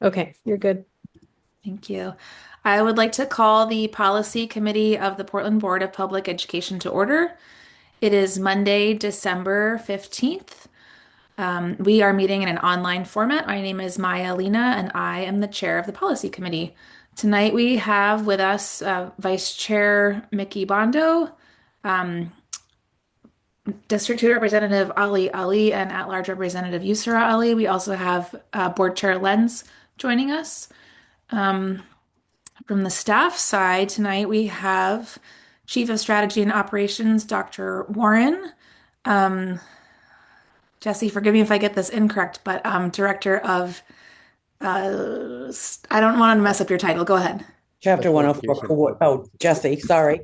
Okay, you're good. Thank you. I would like to call the Policy Committee of the Portland Board of Public Education to order. It is Monday, December 15th. We are meeting in an online format. My name is Maya Lena, and I am the chair of the Policy Committee. Tonight we have with us Vice Chair Mickey Bondo, District 2 Representative Ali, and At-Large Representative Yusra Ali. We also have Board Chair Lenz joining us. From the staff side, tonight we have Chief of Strategy and Operations, Dr. Warren. Um, Jesse, forgive me if I get this incorrect, but Director of, I don't want to mess up your title. Go ahead. Chapter Special 104. education for Oh, Jesse, sorry.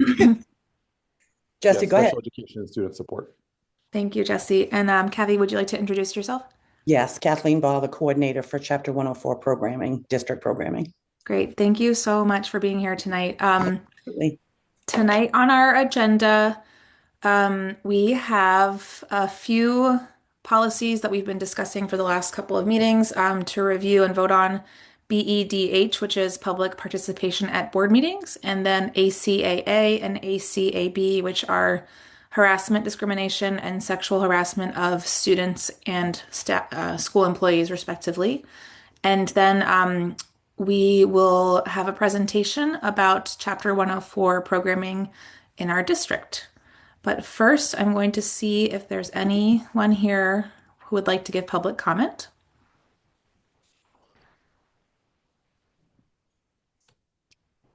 Jesse, yes, go ahead. special education and student support. Thank you, Jesse. And Kathy, would you like to introduce yourself? Yes, Kathleen Ball, the coordinator for Chapter 104 programming, district programming. Great. Thank you so much for being here tonight. Absolutely. Tonight on our agenda, we have a few policies that we've been discussing for the last couple of meetings to review and vote on. BEDH, which is public participation at board meetings, and then ACAA and ACAB, which are harassment, discrimination, and sexual harassment of students and school employees, respectively. And then we will have a presentation about Chapter 104 programming in our district. But first, I'm going to see if there's anyone here who would like to give public comment.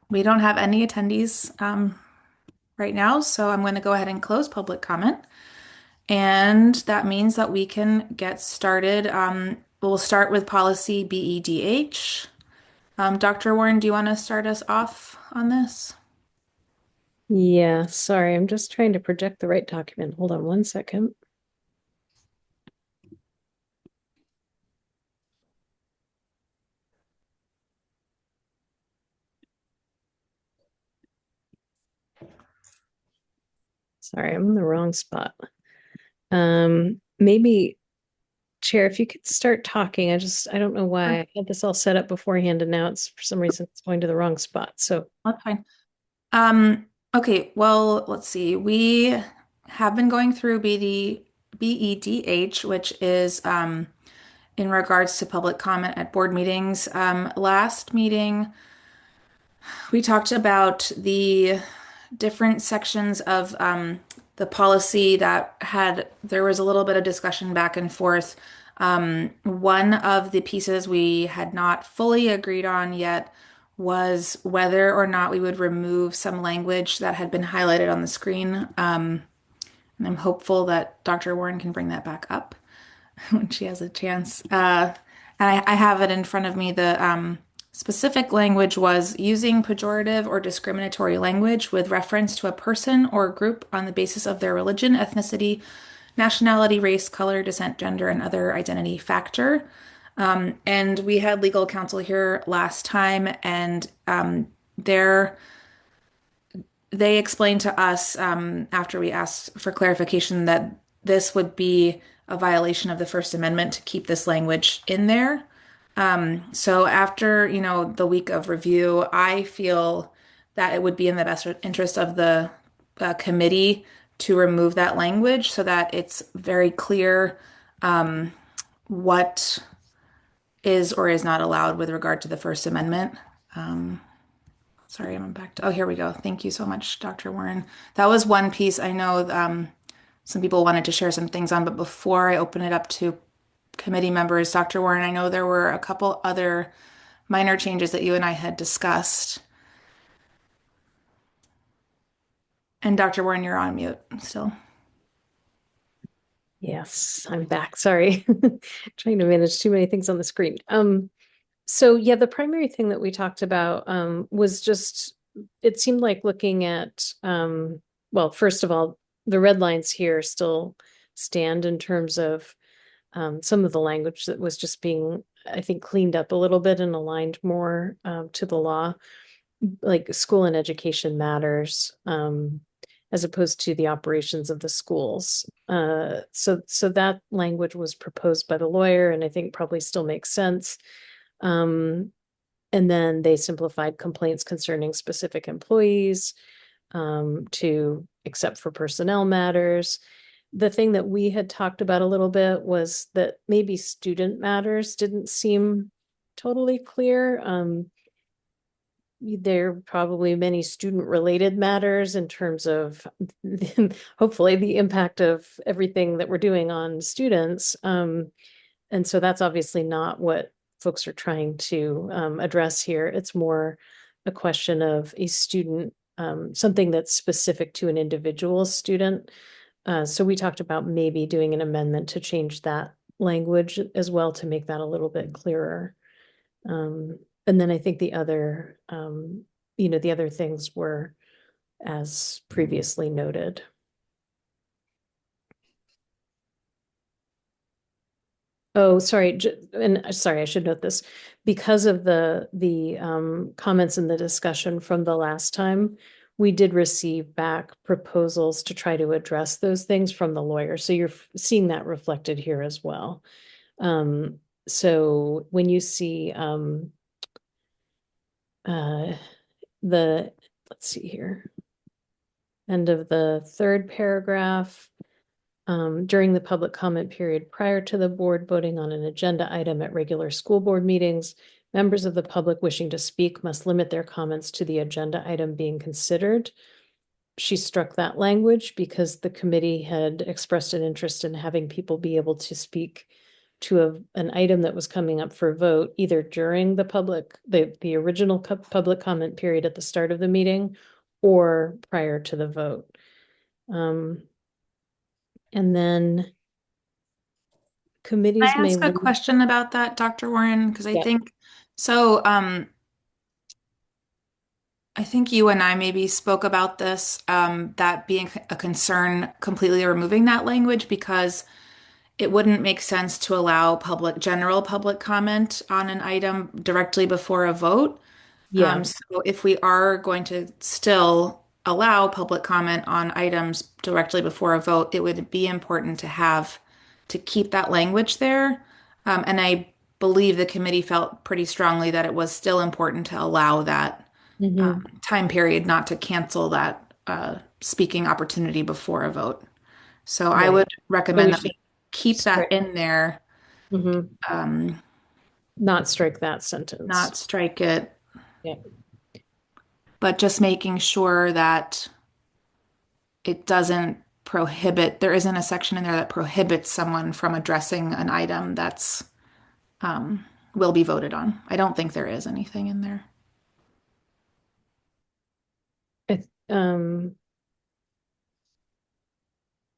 We don't have any attendees right now, so I'm going to go ahead and close public comment. And that means that we can get started. We'll start with policy BEDH. Dr. Warren, do you want to start us off on this? Yeah, sorry, I'm just trying to project the right document. Hold on one second. Sorry, I'm in the wrong spot. Maybe Chair, if you could start talking. I don't know why I had this all set up beforehand and now it's for some reason it's going to the wrong spot. So That's fine. Okay, well, let's see. We have been going through BEDH, which is in regards to public comment at board meetings. Last meeting, we talked about the different sections of the policy that there was a little bit of discussion back and forth. One of the pieces we had not fully agreed on yet was whether or not we would remove some language that had been highlighted on the screen. And I'm hopeful that Dr. Warren can bring that back up when she has a chance. And I have it in front of me. The specific language was using pejorative or discriminatory language with reference to a person or group on the basis of their religion, ethnicity, nationality, race, color, descent, gender, and other identity factor. And we had legal counsel here last time, and they explained to us after we asked for clarification that this would be a violation of the First Amendment to keep this language in there. So after, the week of review, I feel that it would be in the best interest of the committee to remove that language so that it's very clear what is or is not allowed with regard to the First Amendment. Sorry, I'm back to, oh, here we go. Thank you so much, Dr. Warren. That was one piece I know some people wanted to share some things on, but before I open it up to committee members, Dr. Warren, I know there were a couple other minor changes that you and I had discussed. And Dr. Warren, you're on mute still. yes, I'm back. Sorry. Trying to manage too many things on the screen. So yeah, the primary thing that we talked about was just it seemed like looking at well, first of all, the red lines here still stand in terms of some of the language that was just being, I think, cleaned up a little bit and aligned more to the law, like school and education matters, as opposed to the operations of the schools. So that language was proposed by the lawyer, and I think probably still makes sense. And then they simplified complaints concerning specific employees to except for personnel matters. The thing that we had talked about a little bit was that maybe student matters didn't seem totally clear. There are probably many student-related matters in terms of hopefully the impact of everything that we're doing on students. And so that's obviously not what folks are trying to address here. It's more a question of a student, something that's specific to an individual student. So we talked about maybe doing an amendment to change that language as well to make that a little bit clearer. And then I think the other, the other things were as previously noted. Oh, sorry, and sorry, I should note this. Because of the comments in the discussion from the last time, we did receive back proposals to try to address those things from the lawyer. So you're seeing that reflected here as well. So when you see let's see here, end of the third paragraph, during the public comment period prior to the board voting on an agenda item at regular school board meetings, members of the public wishing to speak must limit their comments to the agenda item being considered. She struck that language because the committee had expressed an interest in having people be able to speak to an item that was coming up for vote, either during the original public comment period at the start of the meeting or prior to the vote. And then committees Can I may ask a limit. question about that, Dr. Warren? Because Yeah. so. I think you and I maybe spoke about this, that being a concern, completely removing that language because it wouldn't make sense to allow general public comment on an item directly before a vote. Yeah. So if we are going to still allow public comment on items directly before a vote, it would be important to keep that language there. And I believe the committee felt pretty strongly that it was still important to allow that Mhm. time period, not to cancel that speaking opportunity before a vote. So I Right. would So we recommend that should we keep that strike. in there, Mhm. um, Not strike that sentence. not strike it, Yeah. but just making sure that it doesn't prohibit, there isn't a section in there that prohibits someone from addressing an item that's will be voted on. I don't think there is anything in there. I, um,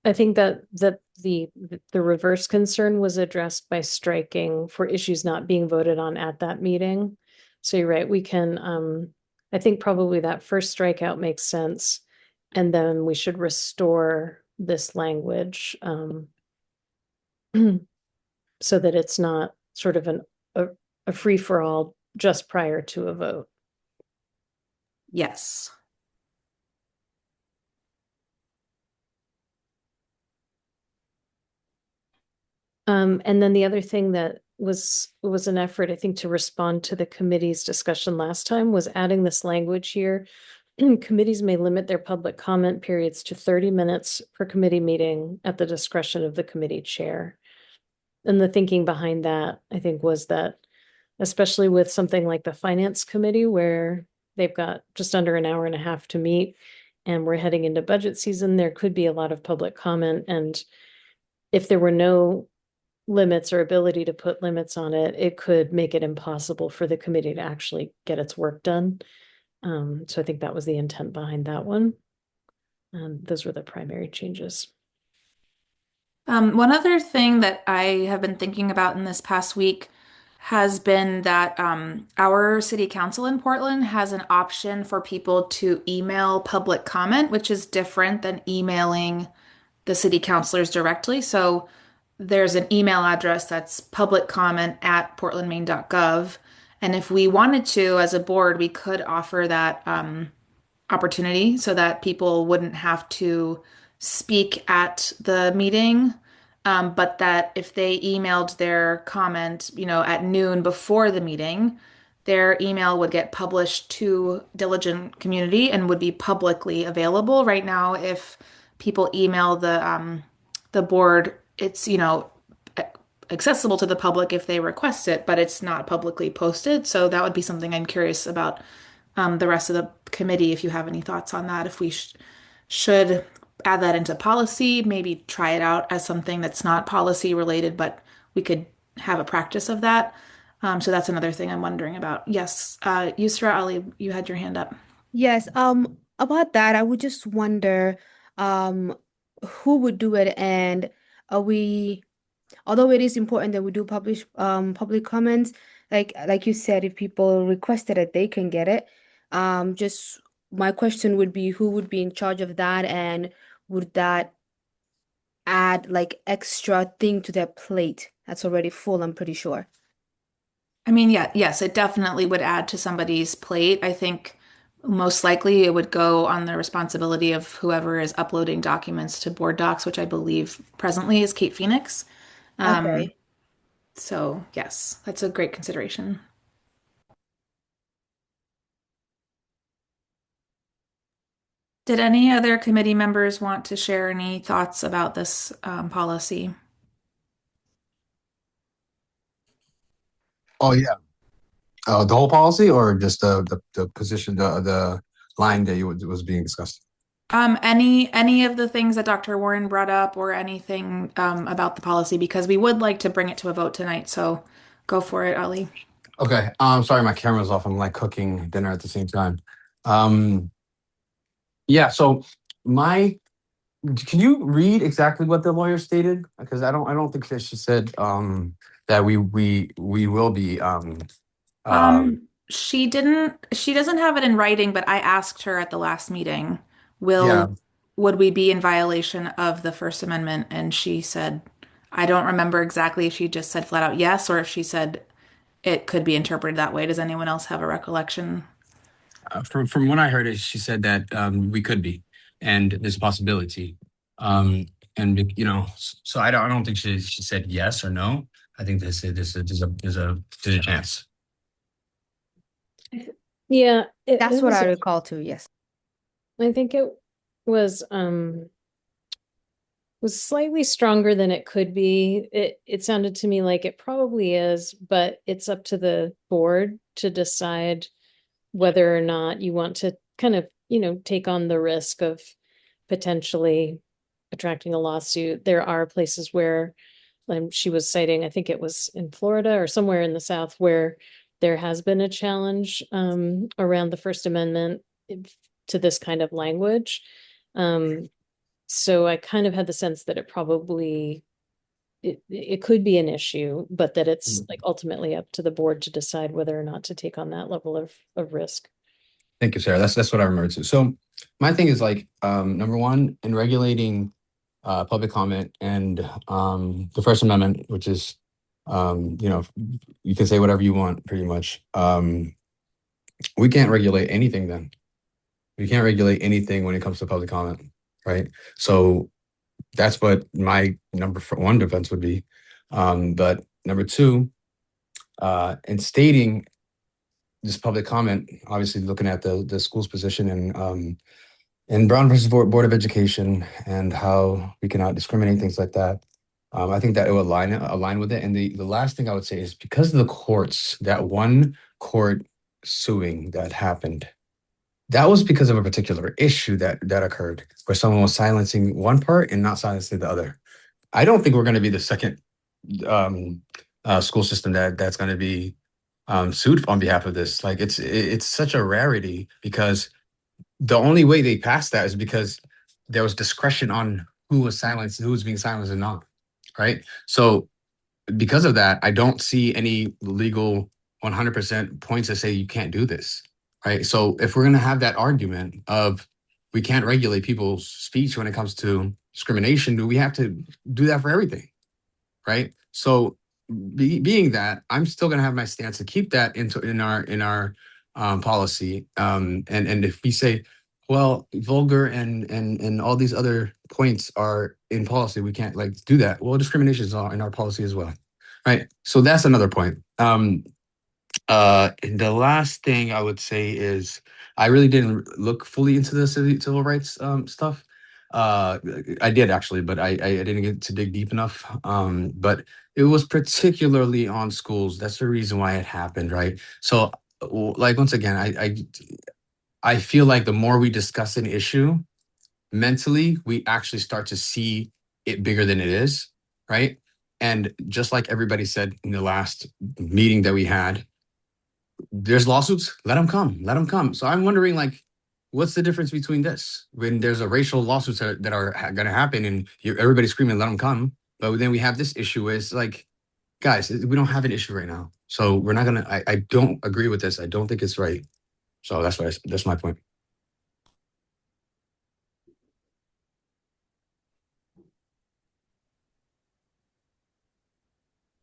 I think that the reverse concern was addressed by striking for issues not being voted on at that meeting. So you're right, we can, I think probably that first strikeout makes sense. And then we should restore this language, so that it's not sort of a, a free-for-all just prior to a vote. Yes. And then the other thing that was an effort, I think, to respond to the committee's discussion last time was adding this language here. Committees may limit their public comment periods to 30 minutes per committee meeting at the discretion of the committee chair. And the thinking behind that, I think, was that especially with something like the finance committee where they've got just under an hour and a half to meet and we're heading into budget season, there could be a lot of public comment. And if there were no limits or ability to put limits on it, it could make it impossible for the committee to actually get its work done. So I think that was the intent behind that one. Those were the primary changes. One other thing that I have been thinking about in this past week has been that our city council in Portland has an option for people to email public comment, which is different than emailing the city councilors directly. So there's an email address that's publiccomment@portlandmaine.gov. And if we wanted to, as a board, we could offer that opportunity so that people wouldn't have to speak at the meeting. but that if they emailed their comment, at noon before the meeting, their email would get published to Diligent Community and would be publicly available. Right now, if people email the board, it's, accessible to the public if they request it, but it's not publicly posted. So that would be something I'm curious about, the rest of the committee, if you have any thoughts on that, if we should add that into policy, maybe try it out as something that's not policy related, but we could have a practice of that. So that's another thing I'm wondering about. Yes, Yusra Ali, you had your hand up. Yes, about that, I would just wonder, um, who would do it, and are we, although it is important that we do publish public comments, like you said, if people requested it, they can get it. Just my question would be, who would be in charge of that, and would that add like extra thing to their plate that's already full, I'm pretty sure. I mean, yeah, yes, it definitely would add to somebody's plate. I think most likely it would go on the responsibility of whoever is uploading documents to board docs, which I believe presently is Kate Phoenix. Um, Okay. so yes, that's a great consideration. Did any other committee members want to share any thoughts about this policy? Oh yeah. The whole policy or just the position, the line that was being discussed? Any of the things that Dr. Warren brought up or anything about the policy, because we would like to bring it to a vote tonight. So go for it, Ali. Okay. Sorry, my camera's off. I'm like cooking dinner at the same time. Um, yeah, so my can you read exactly what the lawyer stated? Because I don't think that she said that we will be She doesn't have it in writing, but I asked her at the last meeting, yeah. would we be in violation of the First Amendment? And she said, I don't remember exactly if she just said flat out yes, or if she said it could be interpreted that way. Does anyone else have a recollection? From what I heard, is she said that we could be, and there's a possibility. And so I don't think she said yes or no. I think there's a chance. Yeah, That's it what was, I recall too, yes. I think it was, was slightly stronger than it could be. It sounded to me like it probably is, but it's up to the board to decide whether or not you want to kind of, take on the risk of potentially attracting a lawsuit. There are places where she was citing, I think it was in Florida or somewhere in the South, where there has been a challenge around the First Amendment to this kind of language. So I kind of had the sense that it could be an issue, but that it's like ultimately up to the board to decide whether or not to take on that level of risk. Thank you, Sarah. That's what I remember too. So my thing is like number one, in regulating public comment and the First Amendment, which is you can say whatever you want pretty much. We can't regulate anything then. We can't regulate anything when it comes to public comment, right? So that's what my one defense would be. But number two, in stating this public comment, obviously looking at the school's position in Brown versus Board of Education and how we cannot discriminate, things like that. I think that it will align with it. And the last thing I would say is because of the courts, that one court suing that happened, that was because of a particular issue that occurred where someone was silencing one part and not silencing the other. I don't think we're going to be the second school system that's going to be sued on behalf of this. Like it's such a rarity because the only way they passed that is because there was discretion on who was silenced, who was being silenced and not. Right. So because of that, I don't see any legal 100% points that say you can't do this. Right. So if we're going to have that argument of we can't regulate people's speech when it comes to discrimination, do we have to do that for everything? Right. So being that, I'm still going to have my stance to keep that in our policy. And if we say, well, vulgar and all these other points are in policy. We can't like do that. Well, discrimination is in our policy as well, right? So that's another point. And the last thing I would say is I really didn't look fully into the civil rights stuff. I did actually, but I didn't get to dig deep enough. But it was particularly on schools. That's the reason why it happened, right? So, like once again, I feel like the more we discuss an issue, mentally, we actually start to see it bigger than it is, right? And just like everybody said in the last meeting that we had, there's lawsuits, let them come, let them come. So I'm wondering, like, what's the difference between this when there's a racial lawsuits that are going to happen and everybody's screaming, let them come. But then we have this issue where it's like, guys, we don't have an issue right now. So we're not going to, I don't agree with this. I don't think it's right. So that's my point.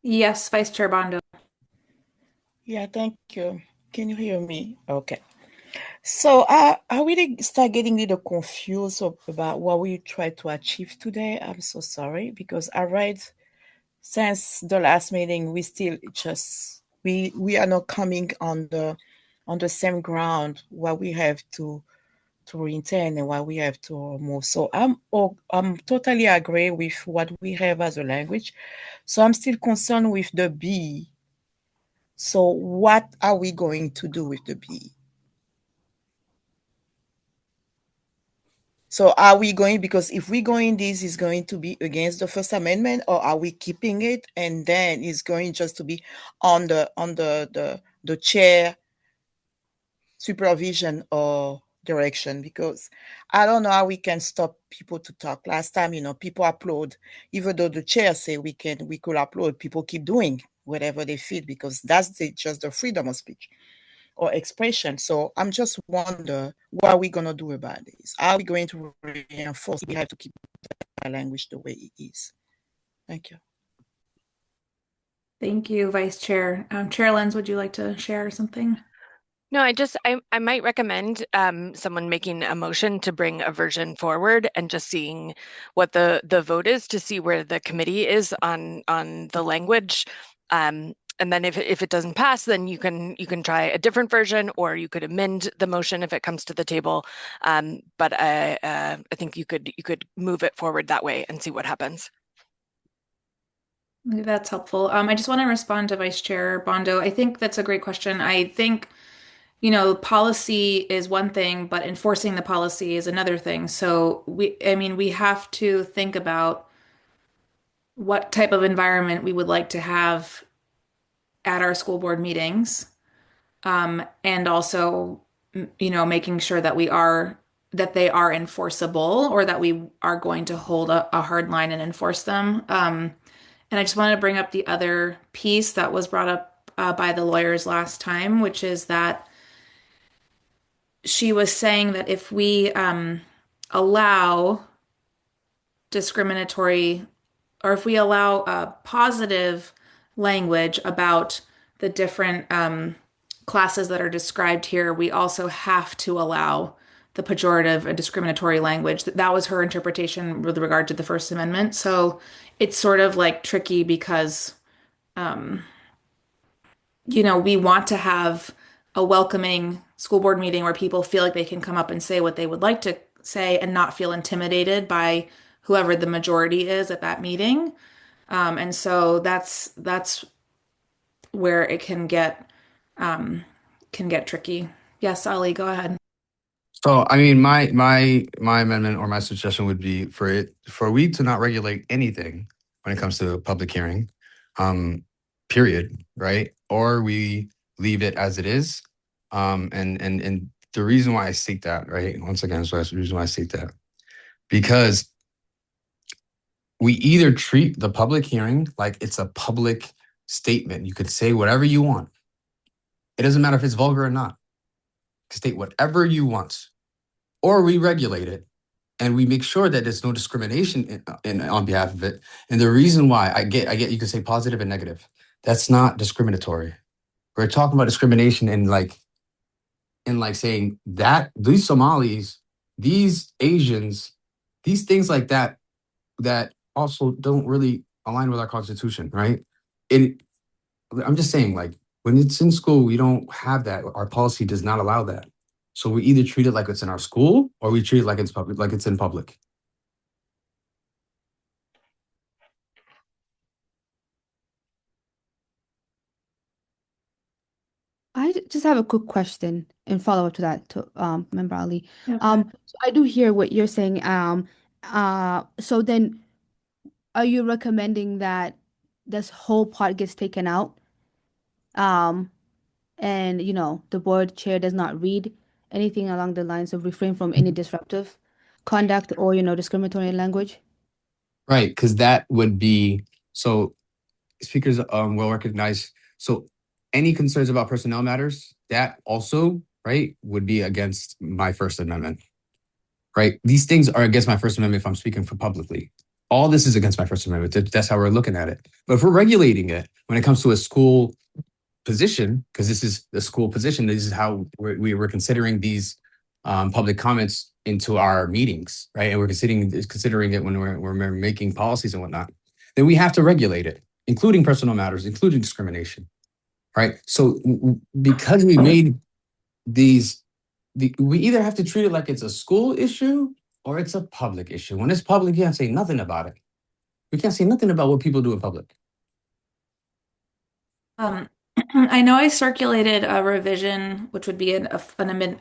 Yes, Vice Chair Bondo. Yeah, thank you. Can you hear me? Okay. So I really start getting a little confused about what we try to achieve today. I'm so sorry because I read since the last meeting, we still just we are not coming on the same ground what we have to retain and what we have to move. So I'm totally agree with what we have as a language. So I'm still concerned with the B. So what are we going to do with the B? So are we going, because if we going, this is going to be against the First Amendment, or are we keeping it and then it's going just to be on the chair supervision or direction? Because I don't know how we can stop people to talk. Last time, people upload, even though the chair say we could upload, people keep doing whatever they feel because that's just the freedom of speech or expression. So I'm just wonder what are we going to do about this? Are we going to reinforce we have to keep our language the way it is? Thank you. Thank you, Vice Chair. Chair Lenz, would you like to share something? No, I might recommend someone making a motion to bring a version forward and just seeing what the vote is to see where the committee is on the language. And then if it doesn't pass, then you can try a different version, or you could amend the motion if it comes to the table. But I think you could move it forward that way and see what happens. That's helpful. I just want to respond to Vice Chair Bondo. I think that's a great question. I think, policy is one thing, but enforcing the policy is another thing. So we have to think about what type of environment we would like to have at our school board meetings. And also, making sure that they are enforceable, or that we are going to hold a hard line and enforce them. And I just want to bring up the other piece that was brought up by the lawyers last time, which is that she was saying that if we allow discriminatory, or if we allow positive language about the different classes that are described here, we also have to allow the pejorative and discriminatory language. That was her interpretation with regard to the First Amendment. So it's sort of like tricky because, we want to have a welcoming school board meeting where people feel like they can come up and say what they would like to say and not feel intimidated by whoever the majority is at that meeting. And so that's where it can get tricky. Yes, Ali, go ahead. So, I mean, my amendment or my suggestion would be for we to not regulate anything when it comes to a public hearing, period, right? Or we leave it as it is. And the reason why I seek that, right? Once again, so that's the reason why I seek that. Because we either treat the public hearing like it's a public statement. You could say whatever you want. It doesn't matter if it's vulgar or not. You can state whatever you want. Or we regulate it and we make sure that there's no discrimination on behalf of it. And the reason why I get you can say positive and negative. That's not discriminatory. We're talking about discrimination in like saying that these Somalis, these Asians, These things like that also don't really align with our Constitution, right? I'm just saying, like, when it's in school, we don't have that. Our policy does not allow that. So we either treat it like it's in our school, or we treat it like it's public, like it's in public. I just have a quick question and follow up to that to Member Ali. Okay. So I do hear what you're saying. So then are you recommending that this whole part gets taken out? Um, and the board chair does not read anything along the lines of refrain from any disruptive conduct or discriminatory language? Right, because that would be so speakers will recognize. So any concerns about personnel matters, that also, right, would be against my First Amendment. Right? These things are against my First Amendment if I'm speaking for publicly. All this is against my First Amendment. That's how we're looking at it. But if we're regulating it when it comes to a school position, because this is the school position, this is how we were considering these public comments into our meetings, right? And we're considering it when we're making policies and whatnot. Then we have to regulate it, including personal matters, including discrimination, right? So because we made these, we either have to treat it like it's a school issue or it's a public issue. When it's public, you can't say nothing about it. We can't say nothing about what people do in public. I know I circulated a revision, which would be an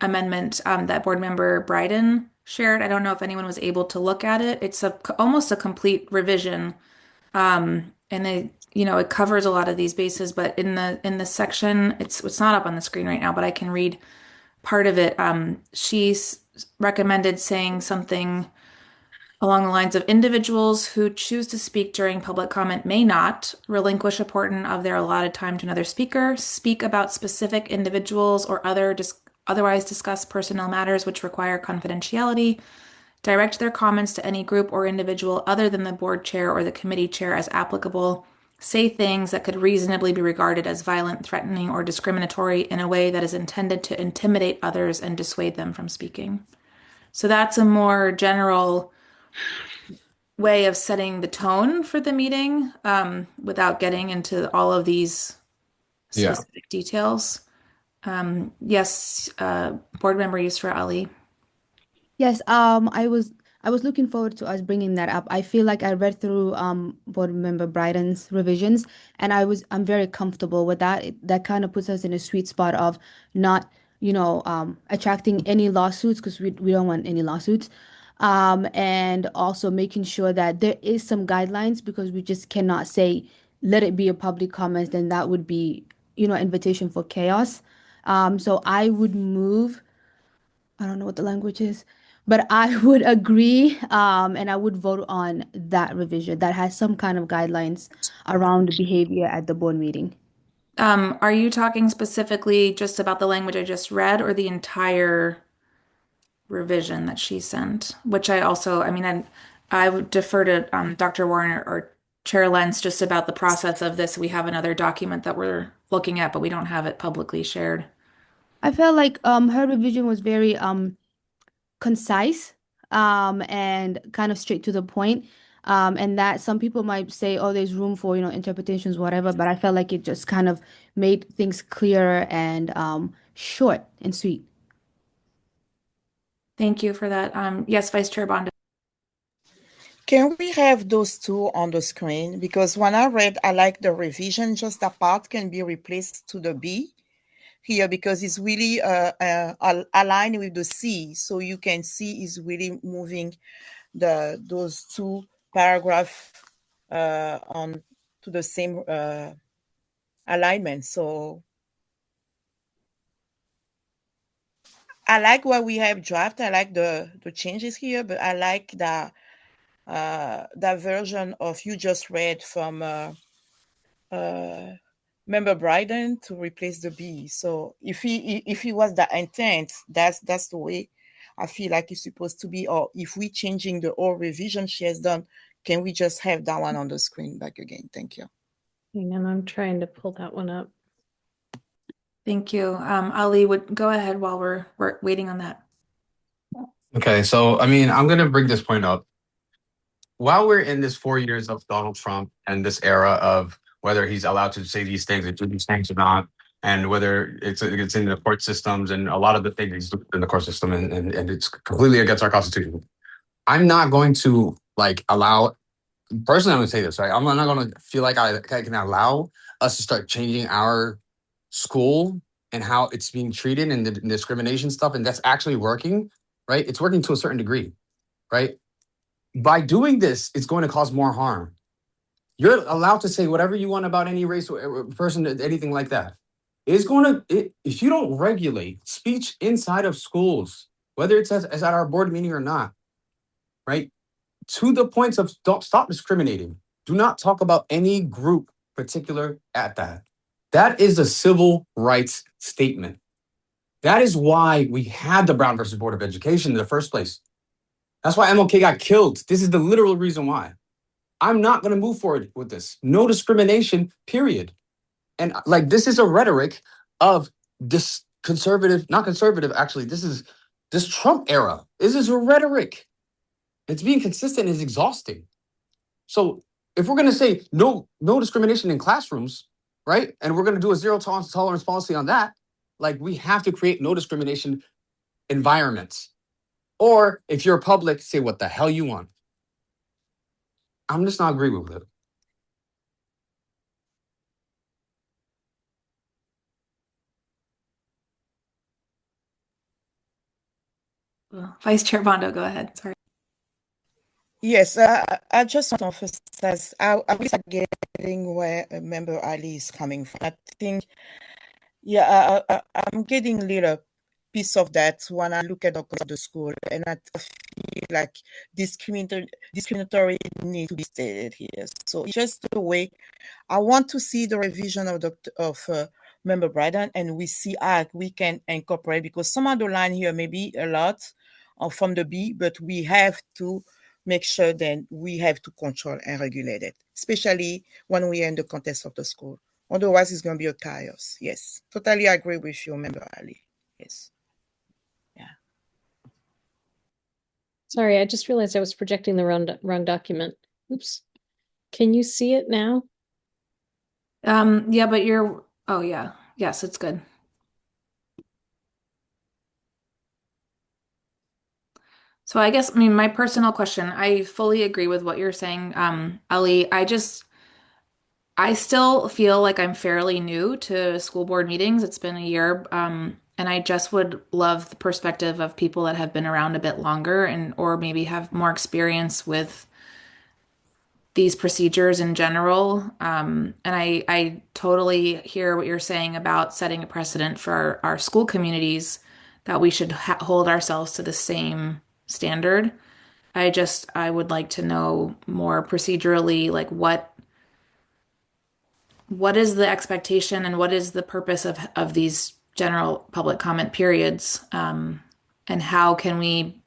amendment that board member Bryden shared. I don't know if anyone was able to look at it. It's almost a complete revision. And it covers a lot of these bases, but in the section, it's not up on the screen right now, but I can read part of it. She's recommended saying something along the lines of individuals who choose to speak during public comment may not relinquish a portion of their allotted time to another speaker, speak about specific individuals, or otherwise discuss personnel matters which require confidentiality, direct their comments to any group or individual other than the board chair or the committee chair as applicable, say things that could reasonably be regarded as violent, threatening, or discriminatory in a way that is intended to intimidate others and dissuade them from speaking. So that's a more general way of setting the tone for the meeting, without getting into all of these specific details. Yes, board member Yusra Ali. Yes, I was looking forward to us bringing that up. I feel like I read through board member Bryden's revisions, and I'm very comfortable with that. That kind of puts us in a sweet spot of not, attracting any lawsuits, because we don't want any lawsuits. And also making sure that there is some guidelines, because we just cannot say let it be a public comment, then that would be, invitation for chaos. So I would move. I don't know what the language is, but I would agree, and I would vote on that revision that has some kind of guidelines around behavior at the board meeting. Are you talking specifically just about the language I just read, or the entire revision that she sent? Which I would defer to Dr. Warren or Chair Lenz just about the process of this. We have another document that we're looking at, but we don't have it publicly shared. I felt like her revision was very concise, and kind of straight to the point. And that some people might say, oh, there's room for, interpretations, whatever, but I felt like it just kind of made things clearer and short and sweet. Thank you for that. Yes, Vice Chair Bond. Can we have those two on the screen? Because when I read, I like the revision, just that part can be replaced to the B here, because it's really aligned with the C. So you can see it's really moving those two paragraphs on to the same alignment. So I like what we have draft. I like the changes here, but I like that version of you just read from Member Bryden to replace the B. So if he was the intent, that's the way I feel like it's supposed to be. Or if we changing the whole revision she has done, can we just have that one on the screen back again? Thank you. And I'm trying to pull that one up. Thank you. Ali, would go ahead while we're waiting on that. Okay, so I mean, I'm gonna bring this point up while we're in this 4 years of Donald Trump and this era of whether he's allowed to say these things and do these things or not, and whether it's in the court systems and a lot of the things in the court system and it's completely against our constitution. I'm not going to like allow personally, I'm going to say this, right? I'm not going to feel like I can allow us to start changing our school and how it's being treated and the discrimination stuff. And that's actually working, right? It's working to a certain degree, right? By doing this, it's going to cause more harm. You're allowed to say whatever you want about any race or person, anything like that. It's going to, if you don't regulate speech inside of schools, whether it's as at our board meeting or not, right? To the points of don't stop discriminating. Do not talk about any group particular at that. That is a civil rights statement. That is why we had the Brown versus Board of Education in the first place. That's why MLK got killed. This is the literal reason why. I'm not going to move forward with this. No discrimination, period. And like, this is a rhetoric of this conservative, not conservative, actually, this Trump era. This is a rhetoric. It's being consistent is exhausting. So if we're going to say no discrimination in classrooms, right? And we're going to do a zero tolerance policy on that, like we have to create no discrimination environments. Or if you're public, say what the hell you want. I'm just not agree with it. Vice Chair Bondo, go ahead. Sorry. Yes, I just want to emphasize I was getting where Member Ali is coming from. I think, yeah, I'm getting a little piece of that when I look at the school, and I feel like discriminatory need to be stated here. So it's just the way I want to see the revision of Member Bryden, and we see how we can incorporate, because some of the line here may be a lot from the B, but we have to make sure that we have to control and regulate it, especially when we are in the context of the school. Otherwise, it's going to be a chaos. Yes, totally agree with you, Member Ali. Yes. Yeah. Sorry, I just realized I was projecting the wrong document. Oops. Can you see it now? Yeah, but oh yeah. Yes, it's good. So I guess, I mean, my personal question, I fully agree with what you're saying, Ali. I still feel like I'm fairly new to school board meetings. It's been a year, and I just would love the perspective of people that have been around a bit longer and or maybe have more experience with these procedures in general. And I totally hear what you're saying about setting a precedent for our school communities that we should hold ourselves to the same standard. I would like to know more procedurally, like what is the expectation and what is the purpose of these general public comment periods, and how can we,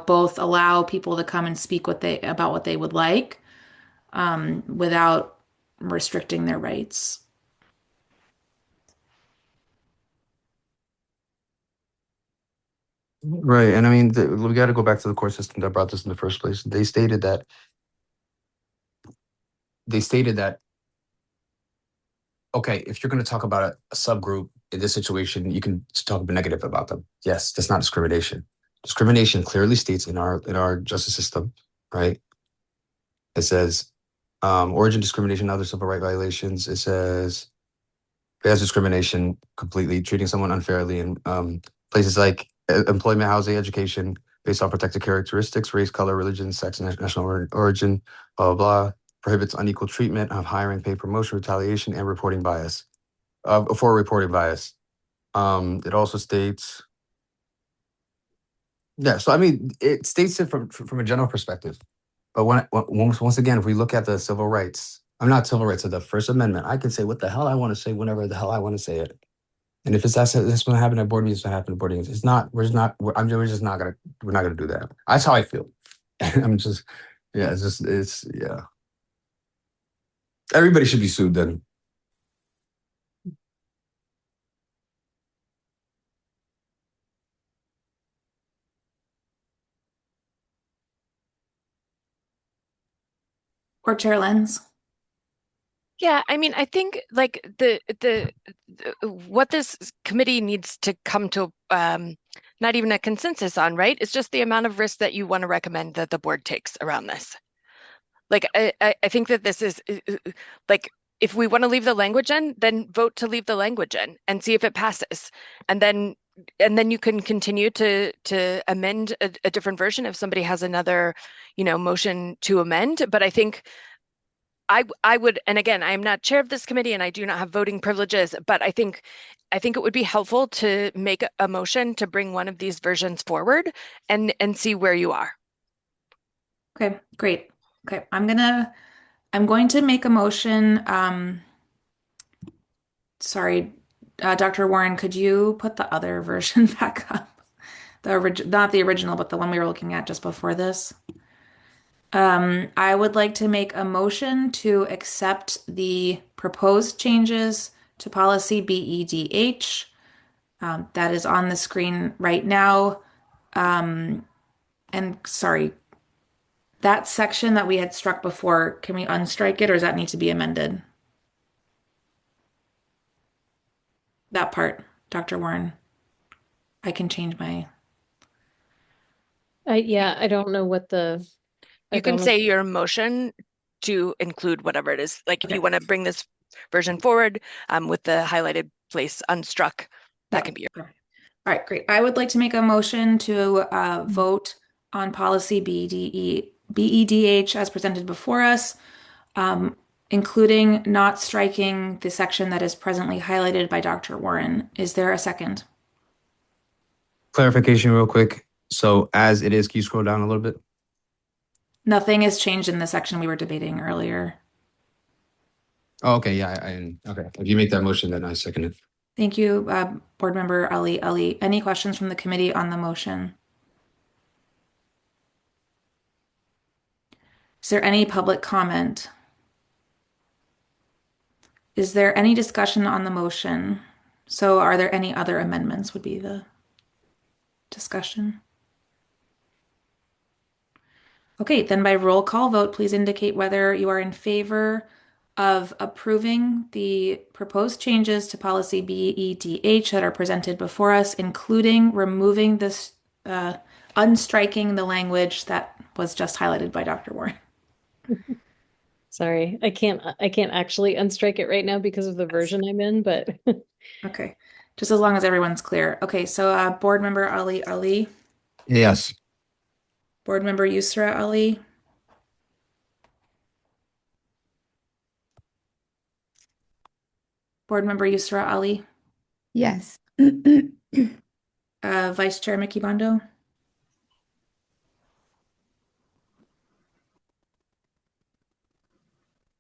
both allow people to come and speak about what they would like, without restricting their rights. Right. And I mean, we got to go back to the court system that brought this in the first place. They stated that, okay, if you're going to talk about a subgroup in this situation, you can talk negative about them. Yes, that's not discrimination. Discrimination clearly states in our justice system, right? It says origin discrimination, other civil right violations. It says as discrimination completely, treating someone unfairly in places like employment, housing, education, based on protected characteristics, race, color, religion, sex, national origin, blah, blah, blah. Prohibits unequal treatment of hiring, pay, promotion, retaliation, and reporting bias. For reporting bias. It also states, yeah, so I mean, it states it from a general perspective. But once again, if we look at the civil rights, I'm not civil rights of the First Amendment, I can say what the hell I want to say whenever the hell I want to say it. And if that's going to happen at board meetings, it's going to happen at board meetings. It's not. We're just not. We're just not gonna. We're not gonna do that. That's how I feel. I'm just. Yeah. It's. Yeah. Everybody should be sued then. Or Chair Lenz? Yeah, I mean, I think like what this committee needs to come to not even a consensus on, right? It's just the amount of risk that you want to recommend that the board takes around this. Like I think that this is like if we want to leave the language in, then vote to leave the language in and see if it passes. And then you can continue to amend a different version if somebody has another, motion to amend. But I think I would, and again, I am not chair of this committee and I do not have voting privileges, but I think it would be helpful to make a motion to bring one of these versions forward and see where you are. Okay, great. Okay, I'm going to make a motion. Sorry, Dr. Warren, could you put the other version back up? Not the original, but the one we were looking at just before this. I would like to make a motion to accept the proposed changes to policy BEDH. That is on the screen right now. And sorry, that section that we had struck before, can we unstrike it or does that need to be amended? That part, Dr. Warren. I can change my. I don't know what You can say your motion to include whatever it is. Like if you want to bring this version forward with the highlighted place unstruck, that can be your. All right, great. I would like to make a motion to vote on policy BEDH as presented before us, including not striking the section that is presently highlighted by Dr. Warren. Is there a second? Clarification real quick. So as it is, can you scroll down a little bit? Nothing has changed in the section we were debating earlier. Oh, okay. Yeah. Okay. If you make that motion, then I second it. Thank you, Board Member Ali. Any questions from the committee on the motion? Is there any public comment? Is there any discussion on the motion? So are there any other amendments would be the discussion? Okay, then by roll call vote, please indicate whether you are in favor of approving the proposed changes to policy BEDH that are presented before us, including removing this, unstriking the language that was just highlighted by Dr. Warren. Sorry, I can't actually unstrike it right now because of the version I'm in, but Okay, just as long as everyone's clear. Okay, so Board Member Ali. Yes. Board Member Yusra Ali. Board Member Yusra Ali. Yes. Vice Chair Mickey Bondo.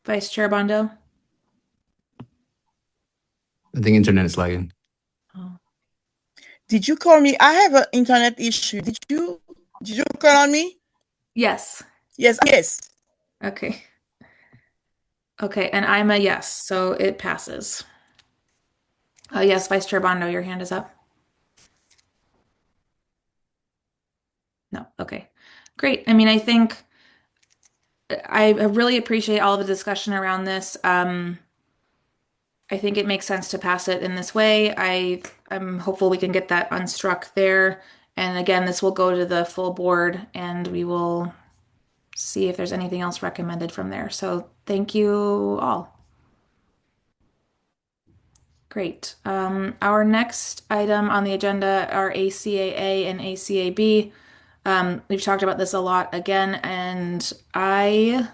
Vice Chair Bondo. I think internet is lagging. Oh. Did you call me? I have an internet issue. Did you call on me? Yes. Yes. Okay. Okay, and I'm a yes, so it passes. Yes, Vice Chair Bondo, your hand is up. No, okay. Great. I mean, I think I really appreciate all of the discussion around this. I think it makes sense to pass it in this way. I'm hopeful we can get that unstruck there. And again, this will go to the full board and we will see if there's anything else recommended from there. So thank you all. Great. Our next item on the agenda are ACAA and ACAB. We've talked about this a lot again, and I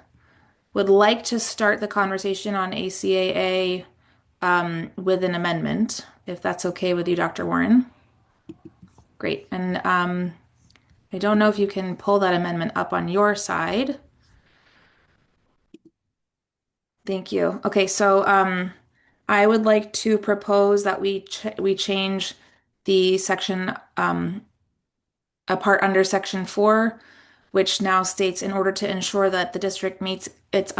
would like to start the conversation on ACAA with an amendment, if that's okay with you, Dr. Warren. Great. And I don't know if you can pull that amendment up on your side. Thank you. Okay, so I would like to propose that we change the section, a part under Section 4, which now states in order to ensure that the district meets its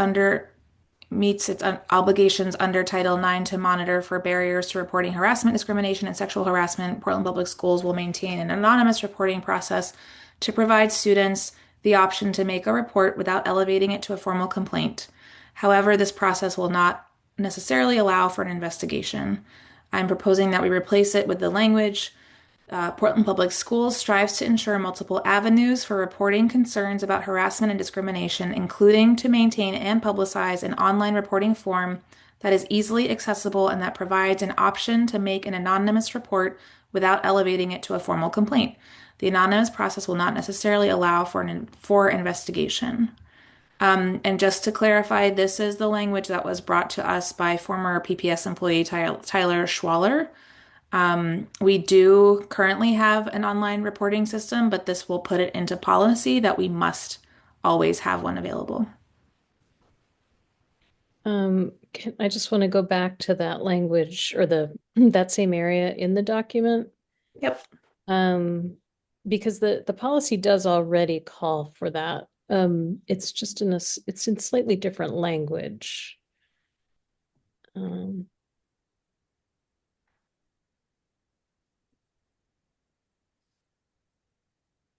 obligations under Title IX to monitor for barriers to reporting harassment, discrimination, and sexual harassment, Portland Public Schools will maintain an anonymous reporting process to provide students the option to make a report without elevating it to a formal complaint. However, this process will not necessarily allow for an investigation. I'm proposing that we replace it with the language Portland Public Schools strives to ensure multiple avenues for reporting concerns about harassment and discrimination, including to maintain and publicize an online reporting form that is easily accessible and that provides an option to make an anonymous report without elevating it to a formal complaint. The anonymous process will not necessarily allow for investigation. And just to clarify, this is the language that was brought to us by former PPS employee Tyler Schwaller. We do currently have an online reporting system, but this will put it into policy that we must always have one available. I just want to go back to that language or that same area in the document. Yep. Because the policy does already call for that. It's just it's in slightly different language.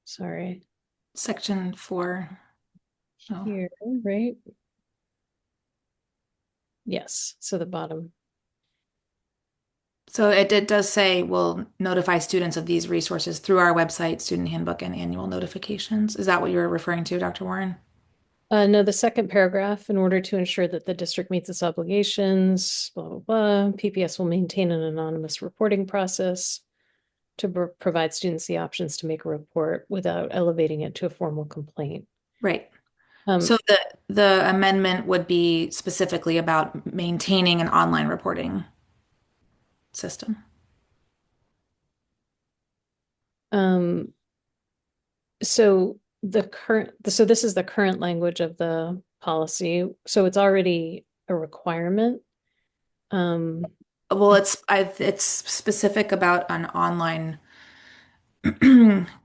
Sorry. Section 4. Oh. Here, right? Yes, so the bottom. So it does say we'll notify students of these resources through our website, student handbook, and annual notifications. Is that what you're referring to, Dr. Warren? No, the second paragraph, in order to ensure that the district meets its obligations, blah, blah, blah, PPS will maintain an anonymous reporting process to provide students the options to make a report without elevating it to a formal complaint. Right. So the amendment would be specifically about maintaining an online reporting system. So this is the current language of the policy. So it's already a requirement. Well, it's specific about an online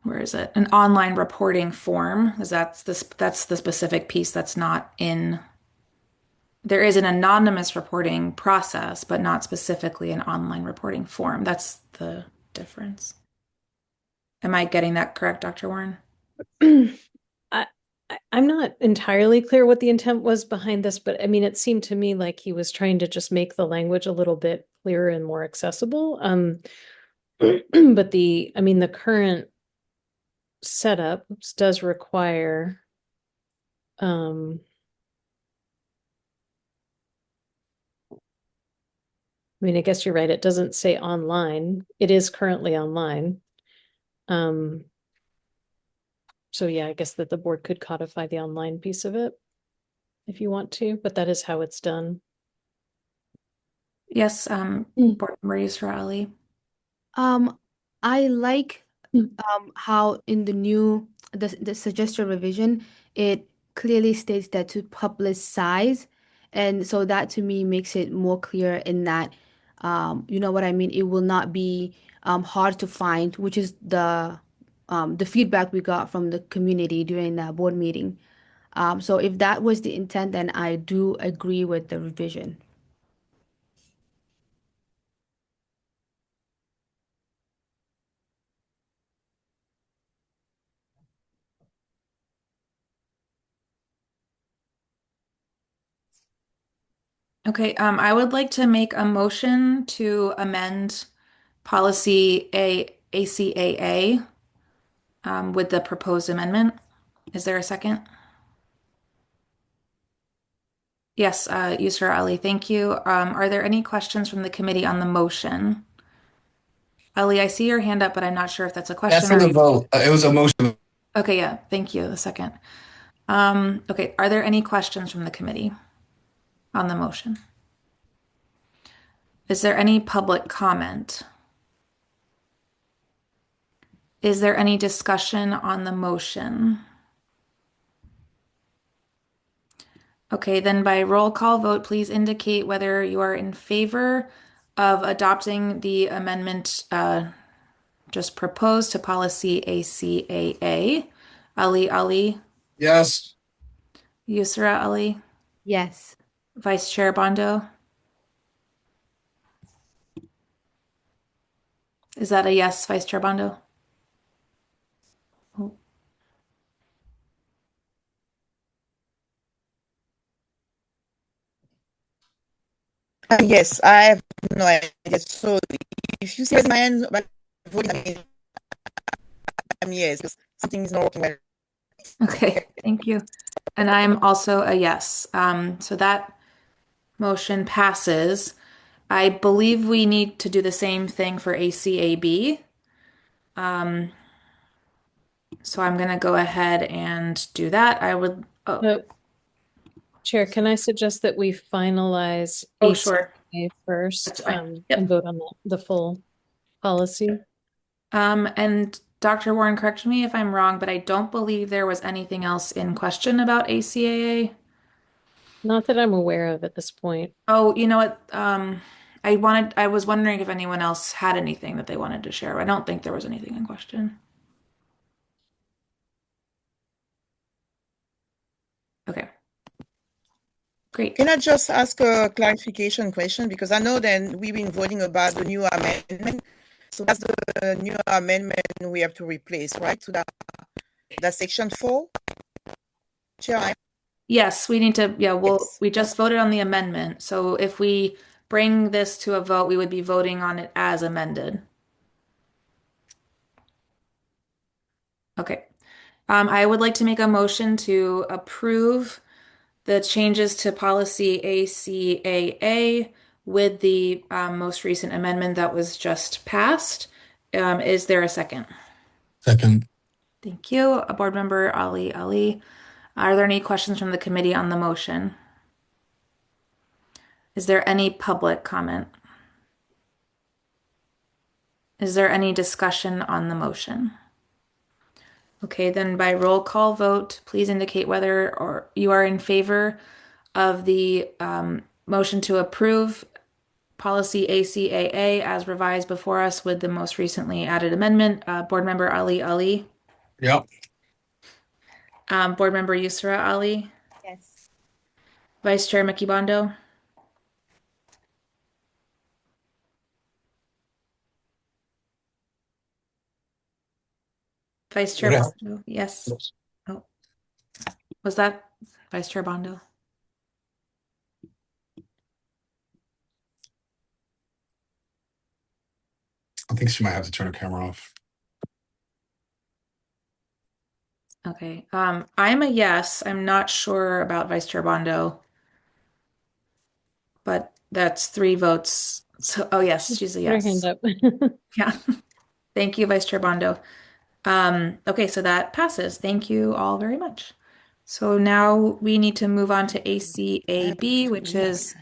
where is it? An online reporting form, because that's the specific piece that's not in. There is an anonymous reporting process, but not specifically an online reporting form. That's the difference. Am I getting that correct, Dr. Warren? I'm not entirely clear what the intent was behind this, but I mean, it seemed to me like he was trying to just make the language a little bit clearer and more accessible. But the current setup does require, I mean, I guess you're right. It doesn't say online. It is currently online. So yeah, I guess that the board could codify the online piece of it if you want to, but that is how it's done. Yes, Board Member Yusra Ali. I like how in the suggested revision, it clearly states that to publicize, and so that to me makes it more clear in that you know what I mean, it will not be hard to find, which is the feedback we got from the community during the board meeting. So if that was the intent, then I do agree with the revision. Okay, I would like to make a motion to amend policy ACAA with the proposed amendment. Is there a second? Yes, Yusra Ali, thank you. Are there any questions from the committee on the motion? Ali, I see your hand up, but I'm not sure if that's a question. That's for the vote. It was a motion. Okay, yeah, thank you. A second. Okay, are there any questions from the committee on the motion? Is there any public comment? Is there any discussion on the motion? Okay, then by roll call vote, please indicate whether you are in favor of adopting the amendment just proposed to policy ACAA. Ali, Yes. Yusra Ali, Yes. Vice Chair Bondo. Is that a yes, Vice Chair Bondo? Oh. Yes, I have no idea. So if you see my hand by voting, I'm yes, because something is not working well. Okay, thank you. And I'm also a yes. So that motion passes. I believe we need to do the same thing for ACAB. So I'm going to go ahead and do that. Oh, Uh, Chair, can I suggest that we finalize sure. ACAA first, That's fine. Yep. and vote on the full policy? And Dr. Warren, correct me if I'm wrong, but I don't believe there was anything else in question about ACAA. Not that I'm aware of at this point. Oh, you know what? I was wondering if anyone else had anything that they wanted to share. I don't think there was anything in question. Okay. Great. Can I just ask a clarification question? Because I know that we've been voting about the new amendment. So that's the new amendment we have to replace, right? So that's section 4. Chair, Yes, we need to, yeah, yes. we just voted on the amendment. So if we bring this to a vote, we would be voting on it as amended. Okay. I would like to make a motion to approve the changes to policy ACAA with the most recent amendment that was just passed. Is there a second? Second. Thank you. Board Member Ali. Are there any questions from the committee on the motion? Is there any public comment? Is there any discussion on the motion? Okay, then by roll call vote, please indicate whether or you are in favor of the motion to approve policy ACAA as revised before us with the most recently added amendment. Board Member Ali. Yep. Board Member Yusra Ali. Yes. Vice Chair Mickey Bondo. Vice Chair Yeah. Bondo. Yes. Oh, was that Vice Chair Bondo? I think she might have to turn her camera off. Okay. I'm a yes. I'm not sure about Vice Chair Bondo, but that's 3 votes. So, oh yes, she's a Put her hand yes. up. Yeah. Thank you, Vice Chair Bondo. Okay, so that passes. Thank you all very much. So now we need to move on to ACAB, which is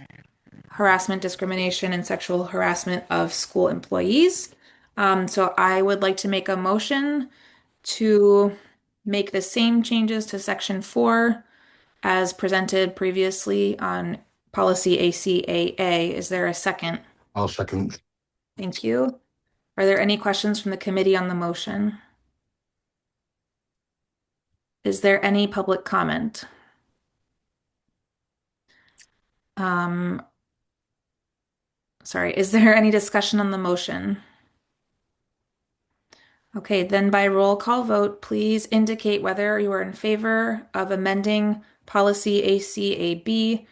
harassment, discrimination, and sexual harassment of school employees. So I would like to make a motion to make the same changes to section 4 as presented previously on policy ACAA. Is there a second? I'll second. Thank you. Are there any questions from the committee on the motion? Is there any public comment? Um, Sorry, is there any discussion on the motion? Okay, then by roll call vote, please indicate whether you are in favor of amending policy ACAB,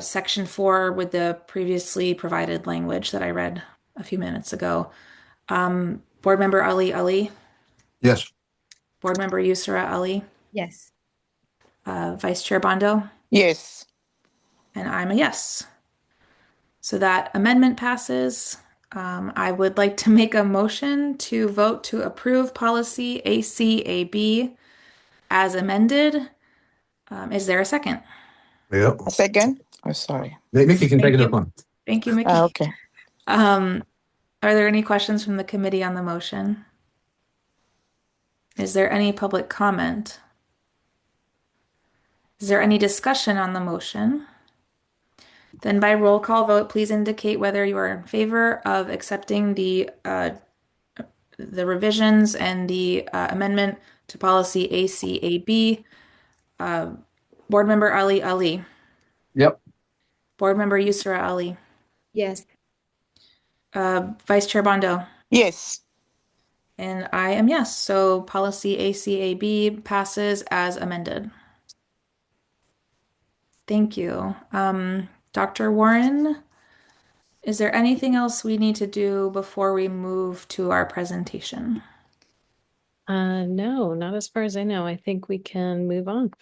section 4 with the previously provided language that I read a few minutes ago. Board Member Ali, Yes. Board Member Yusra Ali, Yes. Vice Chair Bondo, Yes. and I'm a yes. So that amendment passes. I would like to make a motion to vote to approve policy ACAB as amended. Is there a second? Yep. A second? Oh, sorry. Mickey can take Thank it you. up one. Thank you, Mickey. Okay. Are there any questions from the committee on the motion? Is there any public comment? Is there any discussion on the motion? Then by roll call vote, please indicate whether you are in favor of accepting the revisions and the amendment to policy ACAB. Board Member Ali, Yep. Board Member Yusra Ali, Yes. Vice Chair Bondo, Yes. and I am yes. So policy ACAB passes as amended. Thank you. Dr. Warren, Is there anything else we need to do before we move to our presentation? No, not as far as I know. I think we can move on.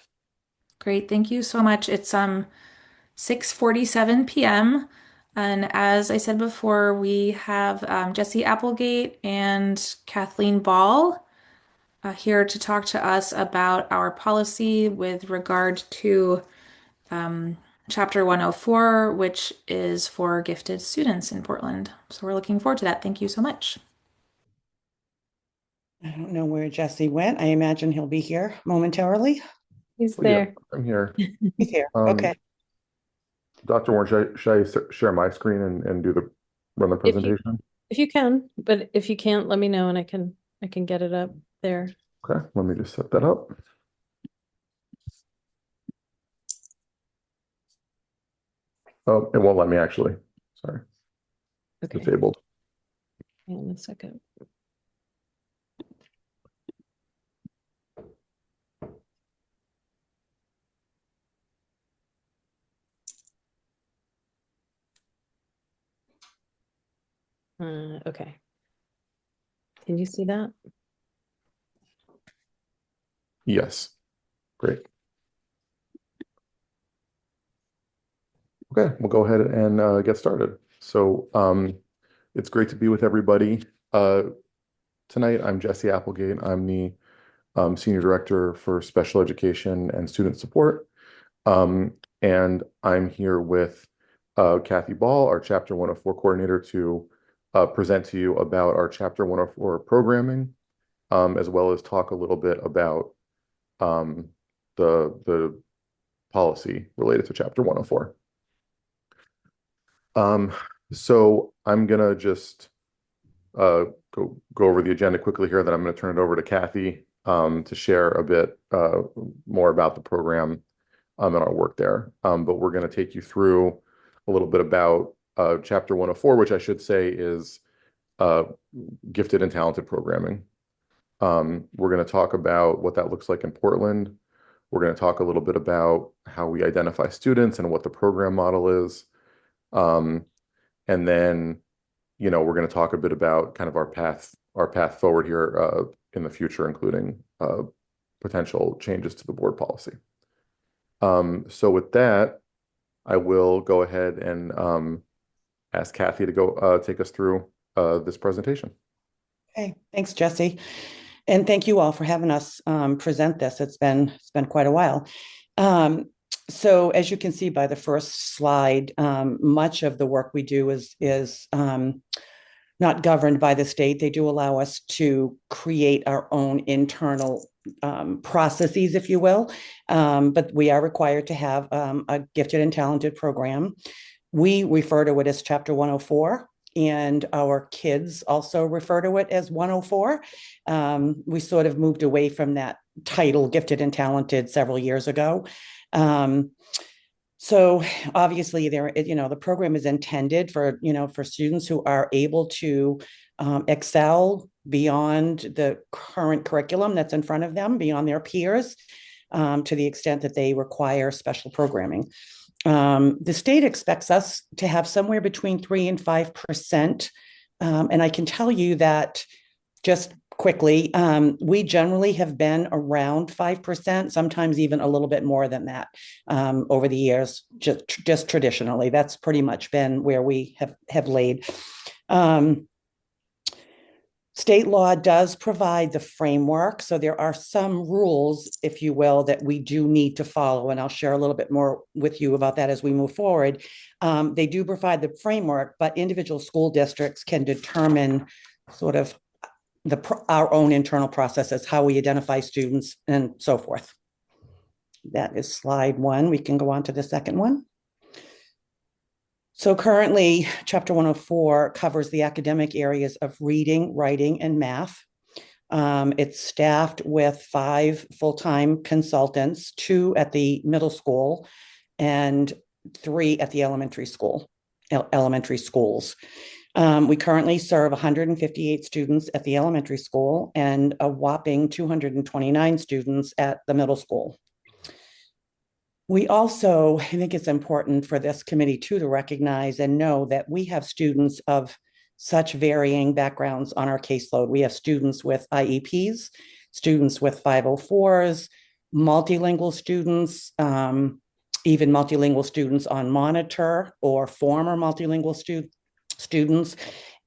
Great, thank you so much. It's 6:47 p.m. And as I said before, we have Jesse Applegate and Kathleen Ball here to talk to us about our policy with regard to Chapter 104, which is for gifted students in Portland. So we're looking forward to that. Thank you so much. I don't know where Jesse went. I imagine he'll be here momentarily. He's Oh, yeah, there. I'm here. He's here. Okay. Dr. Warren, should I share my screen and run the presentation? If you can, but if you can't, let me know and I can get it up there. Okay, let me just set that up. Oh, it won't let me actually. Sorry. Okay. Disabled. Hang on a second. Okay. Can you see that? Yes. Great. Okay, we'll go ahead and get started. So it's great to be with everybody. Tonight, I'm Jesse Applegate. I'm the Senior Director for Special Education and Student Support. And I'm here with Kathy Ball, our Chapter 104 coordinator, to present to you about our Chapter 104 programming, as well as talk a little bit about the policy related to Chapter 104. So I'm gonna just go over the agenda quickly here. Then I'm going to turn it over to Kathy to share a bit more about the program and our work there. But we're going to take you through a little bit about Chapter 104, which I should say is gifted and talented programming. We're going to talk about what that looks like in Portland. We're going to talk a little bit about how we identify students and what the program model is. And then, we're going to talk a bit about kind of our path forward here in the future, including potential changes to the board policy. So with that, I will go ahead and ask Kathy to go take us through this presentation. Okay. Thanks, Jesse. And thank you all for having us present this. It's been quite a while. So as you can see by the first slide, much of the work we do is not governed by the state. They do allow us to create our own internal processes, if you will, but we are required to have a gifted and talented program. We refer to it as Chapter 104, and our kids also refer to it as 104. We sort of moved away from that title, gifted and talented, several years ago. So obviously the program is intended for students who are able to excel beyond the current curriculum that's in front of them, beyond their peers, to the extent that they require special programming. The state expects us to have somewhere between 3 and 5%. And I can tell you that just quickly, we generally have been around 5%, sometimes even a little bit more than that over the years, just traditionally. That's pretty much been where we have laid. State law does provide the framework. So there are some rules, if you will, that we do need to follow. And I'll share a little bit more with you about that as we move forward. They do provide the framework, but individual school districts can determine sort of our own internal processes, how we identify students and so forth. That is slide 1. We can go on to the second one. So currently, Chapter 104 covers the academic areas of reading, writing, and math. It's staffed with 5 full-time consultants, 2 at the middle school and 3 at the elementary schools. We currently serve 158 students at the elementary school and a whopping 229 students at the middle school. We also, I think it's important for this committee too to recognize and know that we have students of such varying backgrounds on our caseload. We have students with IEPs, students with 504s, multilingual students, even multilingual students on monitor or former multilingual students.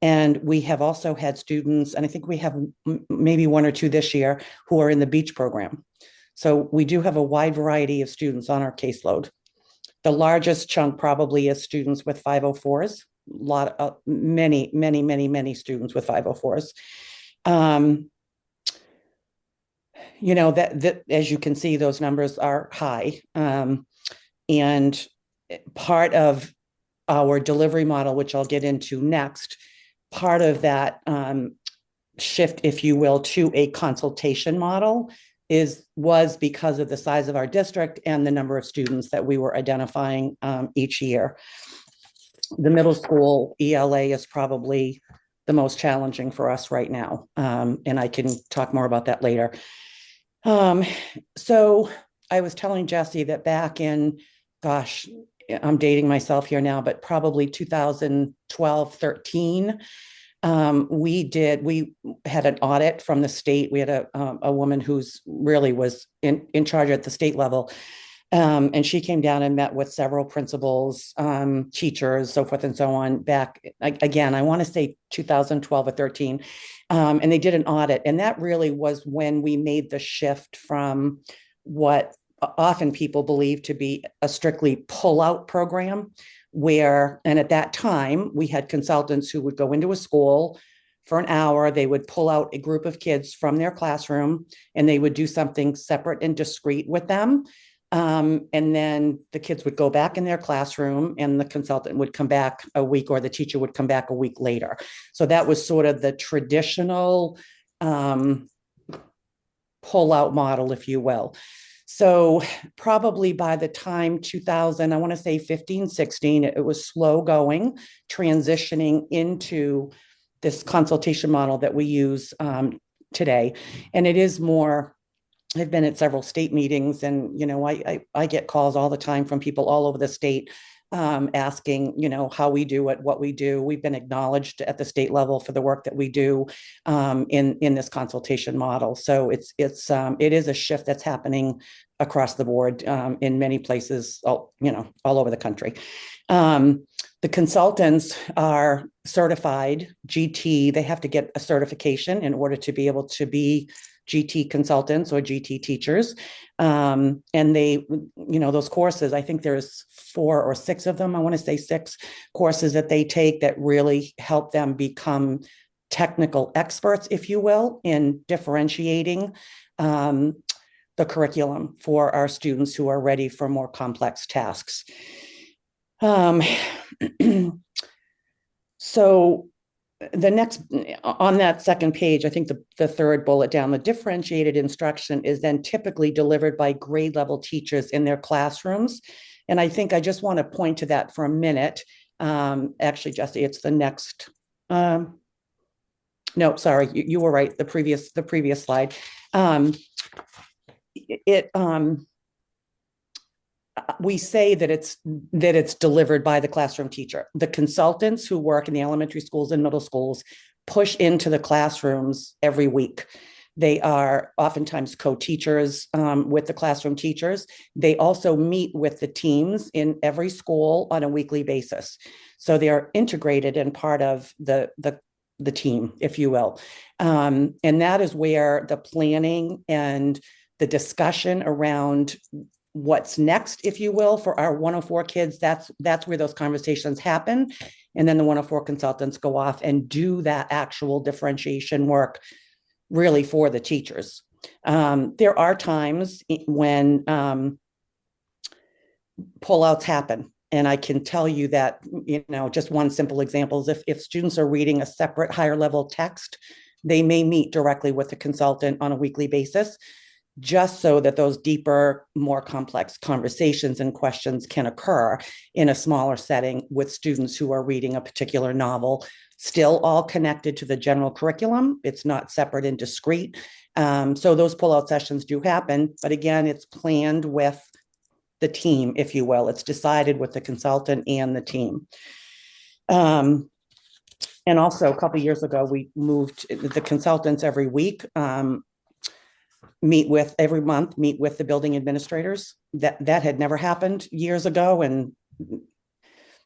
And we have also had students, and I think we have maybe one or two this year, who are in the BEACH program. So we do have a wide variety of students on our caseload. The largest chunk probably is students with 504s. Many students with 504s. That as you can see, those numbers are high. And part of our delivery model, which I'll get into next, part of that shift, if you will, to a consultation model was because of the size of our district and the number of students that we were identifying each year. The middle school ELA is probably the most challenging for us right now, and I can talk more about that later. So I was telling Jesse that back in, gosh, I'm dating myself here now, but probably 2012, 13, we had an audit from the state. We had a woman who's really was in charge at the state level. And she came down and met with several principals, teachers, so forth and so on back again, I want to say 2012 or 13. And they did an audit. And that really was when we made the shift from what often people believe to be a strictly pull-out program, and at that time, we had consultants who would go into a school for an hour. They would pull out a group of kids from their classroom, and they would do something separate and discrete with them. And then the kids would go back in their classroom, and the consultant would come back a week, or the teacher would come back a week later. So that was sort of the traditional pull-out model, if you will. So probably by the time 2000, I want to say 15, 16, it was slow going, transitioning into this consultation model that we use today. And it is more, I've been at several state meetings, and, I get calls all the time from people all over the state asking, how we do it, what we do. We've been acknowledged at the state level for the work that we do in this consultation model. So it is a shift that's happening across the board in many places, all over the country. The consultants are certified GT. They have to get a certification in order to be able to be GT consultants or GT teachers. And they, those courses, I think there's 4 or 6 of them. I want to say 6 courses that they take that really help them become technical experts, if you will, in differentiating the curriculum for our students who are ready for more complex tasks. So the next, on that second page, I think the third bullet down, the differentiated instruction is then typically delivered by grade level teachers in their classrooms. And I think I just want to point to that for a minute. Actually, Jesse, it's the next, no, sorry, you were right, the previous slide. We say that it's delivered by the classroom teacher. The consultants who work in the elementary schools and middle schools push into the classrooms every week. They are oftentimes co-teachers with the classroom teachers. They also meet with the teams in every school on a weekly basis. So they are integrated and part of the team, if you will. And that is where the planning and the discussion around what's next, if you will, for our 104 kids, that's where those conversations happen. And then the 104 consultants go off and do that actual differentiation work really for the teachers. There are times when pullouts happen. And I can tell you that, just one simple example is if students are reading a separate higher level text, they may meet directly with the consultant on a weekly basis, just so that those deeper, more complex conversations and questions can occur in a smaller setting with students who are reading a particular novel, still all connected to the general curriculum. It's not separate and discrete. So those pullout sessions do happen, but again, it's planned with the team, if you will. It's decided with the consultant and the team. And also a couple of years ago, we moved the consultants every week, meet with the building administrators. That had never happened years ago. And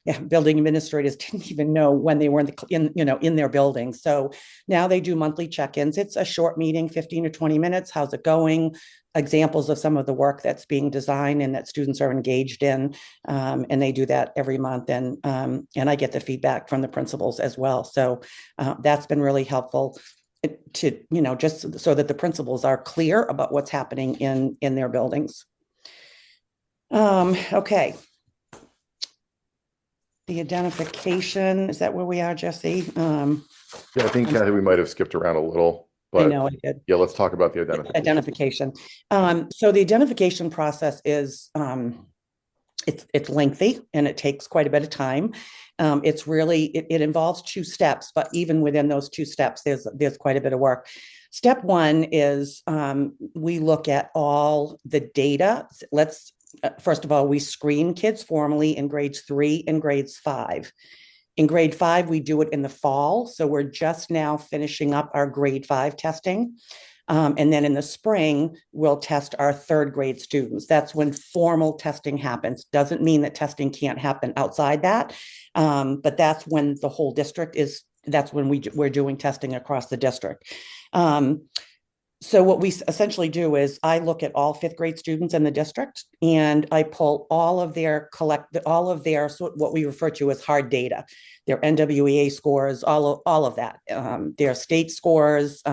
yeah, building administrators didn't even know when they were in their building. So now they do monthly check-ins. It's a short meeting, 15 or 20 minutes. How's it going? Examples of some of the work that's being designed and that students are engaged in. And they do that every month. And I get the feedback from the principals as well. So that's been really helpful to, just so that the principals are clear about what's happening in their buildings. Okay. The identification, is that where we are, Jesse? Yeah, I think Kathy, we might have skipped around a little, but I know I did. Yeah, let's talk about the identification. So the identification process is, it's lengthy and it takes quite a bit of time. It involves 2 steps, but even within those 2 steps, there's quite a bit of work. Step 1 is we look at all the data. First of all, we screen kids formally in grades 3 and grades 5. In grade 5, we do it in the fall. So we're just now finishing up our grade 5 testing. And then in the spring, we'll test our 3rd grade students. That's when formal testing happens. Doesn't mean that testing can't happen outside that. But that's when the whole district that's when we're doing testing across the district. So what we essentially do is I look at all 5th grade students in the district and I pull all of their what we refer to as hard data, their NWEA scores, all of that, their state scores,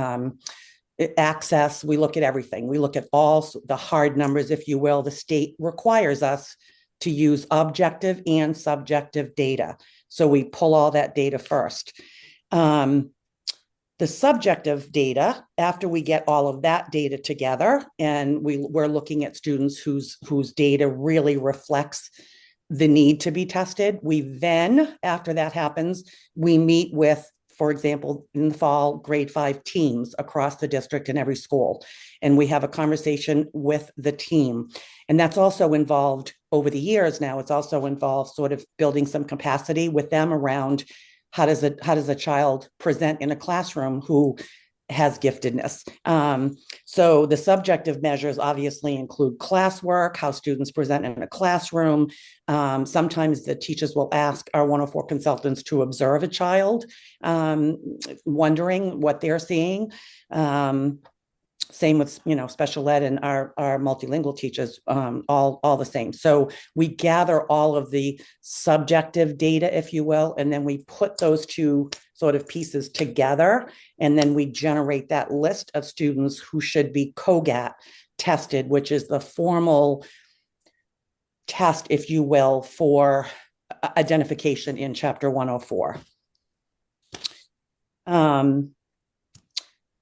access. We look at everything. We look at all the hard numbers, if you will. The state requires us to use objective and subjective data. So we pull all that data first. The subjective data, after we get all of that data together, and we're looking at students whose data really reflects the need to be tested, we then, after that happens, we meet with, for example, in the fall, grade 5 teams across the district in every school. And we have a conversation with the team. And that's also involved over the years now, it's also involved sort of building some capacity with them around how does a child present in a classroom who has giftedness. So the subjective measures obviously include classwork, how students present in a classroom. Sometimes the teachers will ask our 104 consultants to observe a child, wondering what they're seeing. Same with, special ed and our multilingual teachers, all the same. So we gather all of the subjective data, if you will, and then we put those 2 sort of pieces together, and then we generate that list of students who should be COGAT tested, which is the formal test, if you will, for identification in Chapter 104.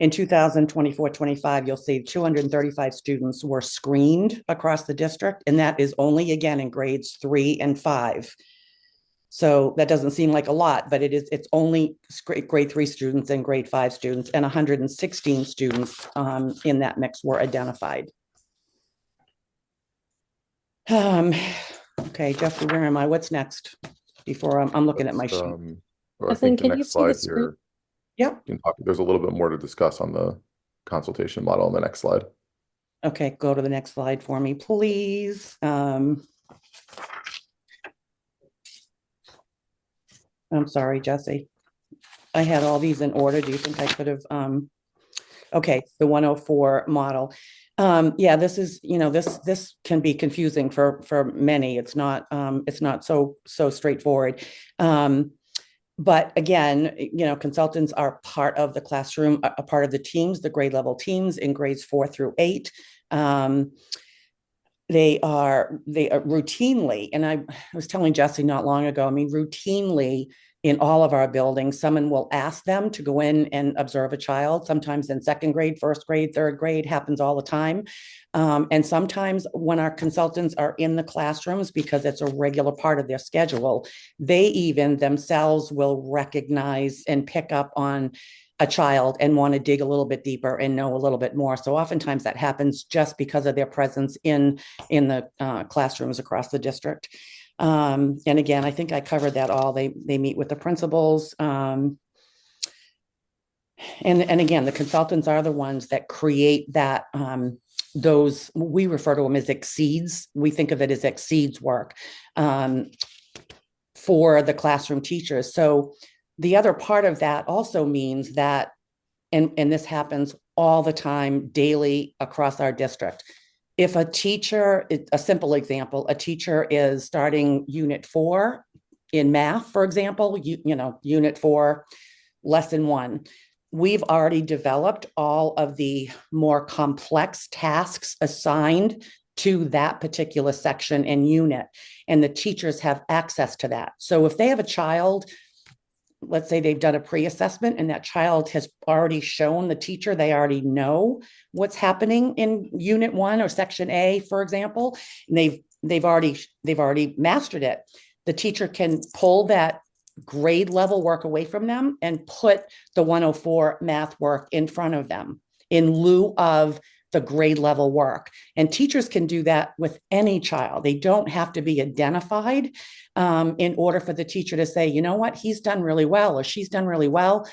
In 2024-25, you'll see 235 students were screened across the district, and that is only, again, in grades 3 and 5. So that doesn't seem like a lot, but it's only grade 3 students and grade 5 students, and 116 students in that mix were identified. Okay, Jeffrey, where am I? What's next? Before I'm looking at my sheet. I think the can you next see the slide screen? here. Yeah. There's a little bit more to discuss on the consultation model on the next slide. Okay, go to the next slide for me, please. I'm sorry, Jesse. I had all these in order. Do you think I could have? Okay, the 104 model. Yeah, this is, this can be confusing for many. It's not so straightforward. But again, consultants are part of the classroom, a part of the teams, the grade level teams in grades 4 through 8. They are routinely, and I was telling Jesse not long ago, routinely in all of our buildings, someone will ask them to go in and observe a child, sometimes in 2nd grade, 1st grade, 3rd grade, happens all the time. And sometimes when our consultants are in the classrooms, because it's a regular part of their schedule, they even themselves will recognize and pick up on a child and want to dig a little bit deeper and know a little bit more. So oftentimes that happens just because of their presence in the classrooms across the district. And again, I think I covered that all. They meet with the principals. And again, the consultants are the ones that create that, those, we refer to them as exceeds. We think of it as exceeds work for the classroom teachers. So the other part of that also means that, and this happens all the time, daily across our district. If a teacher, a simple example, a teacher is starting unit 4 in math, for example, unit 4, lesson 1. We've already developed all of the more complex tasks assigned to that particular section and unit, and the teachers have access to that. So if they have a child, let's say they've done a pre-assessment and that child has already shown the teacher, they already know what's happening in unit 1 or section A, for example, and they've already mastered it. The teacher can pull that grade level work away from them and put the 104 math work in front of them in lieu of the grade level work. And teachers can do that with any child. They don't have to be identified in order for the teacher to say, you know what, he's done really well or she's done really well.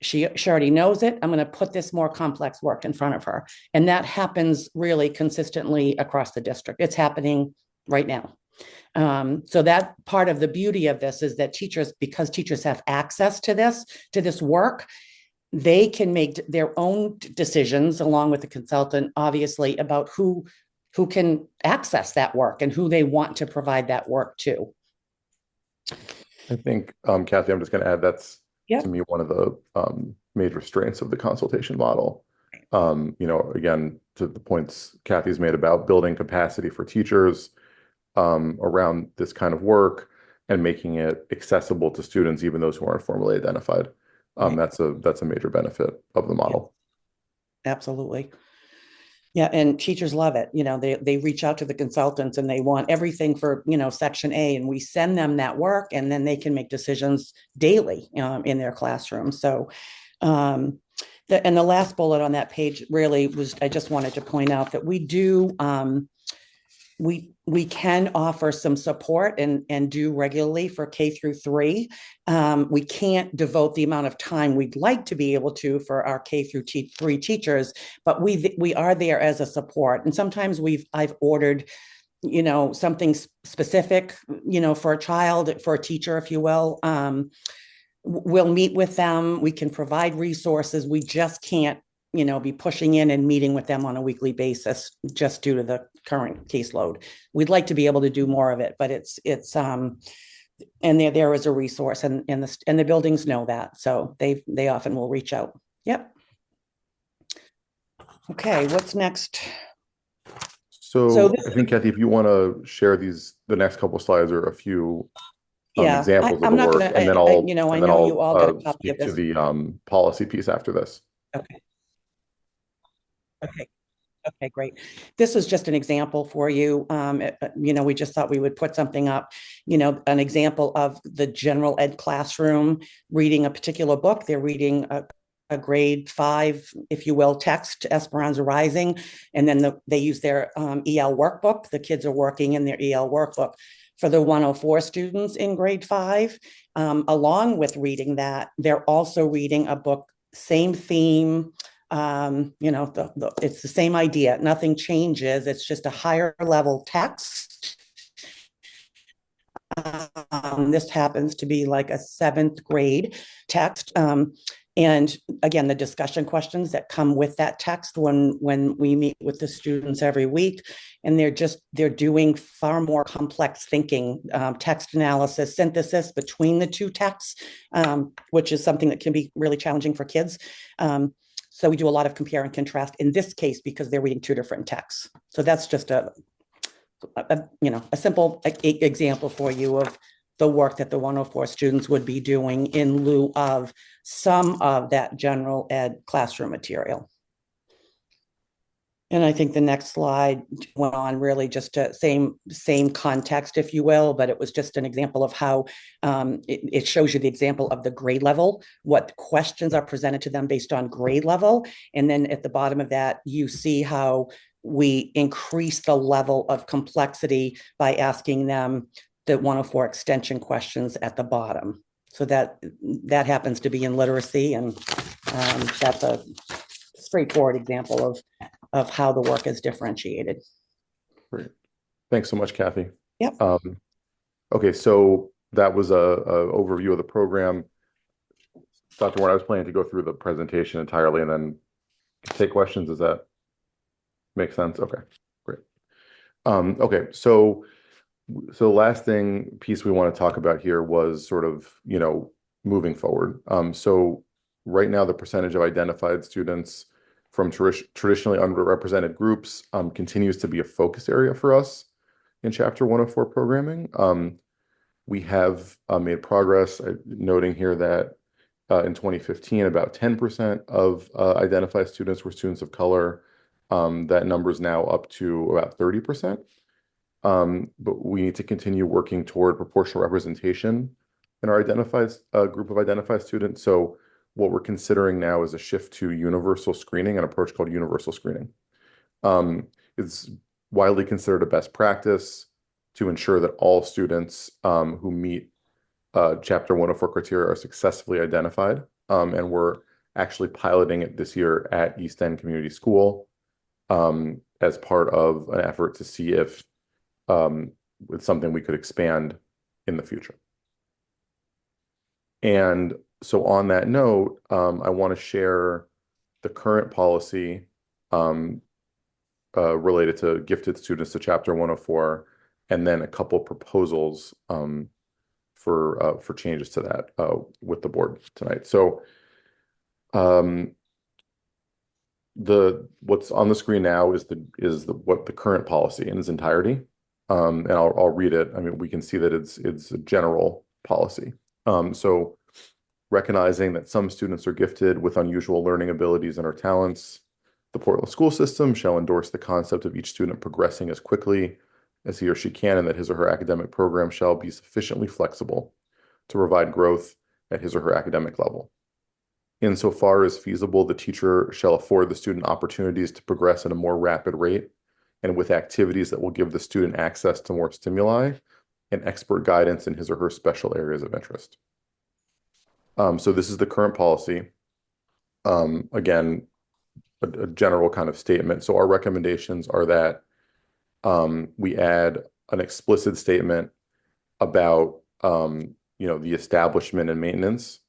She already knows it. I'm going to put this more complex work in front of her. And that happens really consistently across the district. It's happening right now. So that part of the beauty of this is that teachers, because teachers have access to this work, they can make their own decisions along with the consultant, obviously, about who can access that work and who they want to provide that work to. I think, Kathy, I'm just going to add that's, to me, one of the major strengths of the consultation model. Again, to the points Kathy's made about building capacity for teachers around this kind of work and making it accessible to students, even those who aren't formally identified. Right. That's a major benefit of the model. Yeah. Absolutely. Yeah, and teachers love it. They reach out to the consultants and they want everything for, section A, and we send them that work, and then they can make decisions daily in their classroom. So, the last bullet on that page really was, I just wanted to point out that we do, we can offer some support and do regularly for K through 3. We can't devote the amount of time we'd like to be able to for our K through 3 teachers, but we are there as a support. And sometimes I've ordered, something specific, for a child, for a teacher, if you will. We'll meet with them. We can provide resources. We just can't be pushing in and meeting with them on a weekly basis just due to the current caseload. We'd like to be able to do more of it, but it's and there is a resource, and the buildings know that, so they often will reach out. Yep. Okay, what's next? So I think, Kathy, if you want to share the next couple of slides or a few examples of the work, and then I'll speak to the policy piece after this. Okay, great. This is just an example for you. We just thought we would put something up, an example of the general ed classroom reading a particular book. They're reading a grade 5, if you will, text, Esperanza Rising, and then they use their EL workbook. The kids are working in their EL workbook. For the 104 students in grade 5, along with reading that, they're also reading a book, same theme. It's the same idea. Nothing changes. It's just a higher level text. This happens to be like a 7th grade text. And again, the discussion questions that come with that text when we meet with the students every week, and they're doing far more complex thinking, text analysis, synthesis between the two texts, which is something that can be really challenging for kids. So we do a lot of compare and contrast in this case because they're reading 2 different texts. So that's just a simple example for you of the work that the 104 students would be doing in lieu of some of that general ed classroom material. And I think the next slide went on really just to same context, if you will, but it was just an example of how it shows you the example of the grade level, what questions are presented to them based on grade level. And then at the bottom of that, you see how we increase the level of complexity by asking them the 104 extension questions at the bottom. So that happens to be in literacy, and that's a straightforward example of how the work is differentiated. Great. Thanks so much, Kathy. Yep. Okay, so that was a overview of the program. Dr. Warren, I was planning to go through the presentation entirely and then take questions. Does that make sense? Okay, great. Okay, so the last piece we want to talk about here was sort of, moving forward. So right now, the percentage of identified students from traditionally underrepresented groups continues to be a focus area for us in Chapter 104 programming. We have made progress, noting here that in 2015, about 10% of identified students were students of color. That number is now up to about 30%. But we need to continue working toward proportional representation in our group of identified students. So what we're considering now is a shift to universal screening, an approach called universal screening. It's widely considered a best practice to ensure that all students who meet Chapter 104 criteria are successfully identified. And we're actually piloting it this year at East End Community School as part of an effort to see if it's something we could expand in the future. And so on that note, I want to share the current policy related to gifted students to Chapter 104, and then a couple proposals for changes to that with the board tonight. So what's on the screen now is what the current policy in its entirety. And I'll read it. I mean, we can see that it's a general policy. So recognizing that some students are gifted with unusual learning abilities and or talents, the Portland school system shall endorse the concept of each student progressing as quickly as he or she can, and that his or her academic program shall be sufficiently flexible to provide growth at his or her academic level. Insofar as feasible, the teacher shall afford the student opportunities to progress at a more rapid rate and with activities that will give the student access to more stimuli and expert guidance in his or her special areas of interest. So this is the current policy. Again, a general kind of statement. So our recommendations are that we add an explicit statement about the establishment and maintenance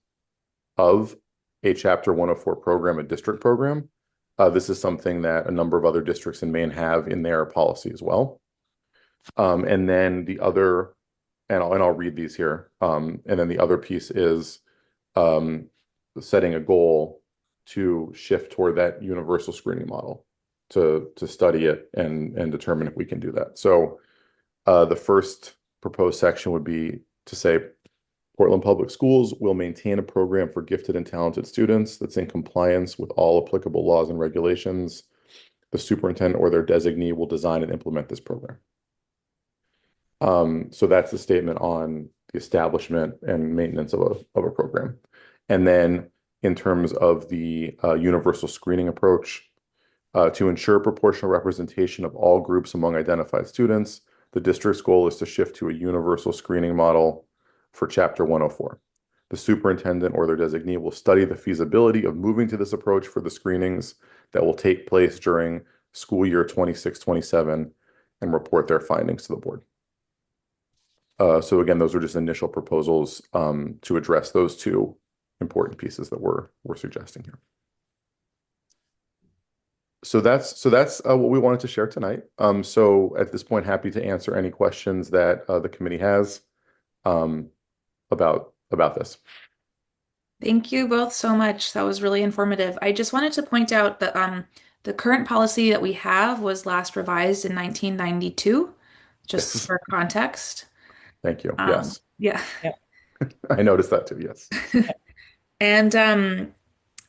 of a Chapter 104 program, a district program. This is something that a number of other districts in Maine have in their policy as well. And then the other, and I'll read these here. And then the other piece is setting a goal to shift toward that universal screening model to study it and determine if we can do that. So the first proposed section would be to say, Portland Public Schools will maintain a program for gifted and talented students that's in compliance with all applicable laws and regulations. The superintendent or their designee will design and implement this program. So that's the statement on the establishment and maintenance of a program. And then in terms of the universal screening approach, to ensure proportional representation of all groups among identified students, the district's goal is to shift to a universal screening model for Chapter 104. The superintendent or their designee will study the feasibility of moving to this approach for the screenings that will take place during school year 26-27 and report their findings to the board. So again, those are just initial proposals to address those two important pieces that we're suggesting here. So that's what we wanted to share tonight. So at this point, happy to answer any questions that the committee has about this. Thank you both so much. That was really informative. I just wanted to point out that the current policy that we have was last revised in 1992, just Yes. for context. Thank you. Yes. Yeah. Yep. I noticed that too. Yes. And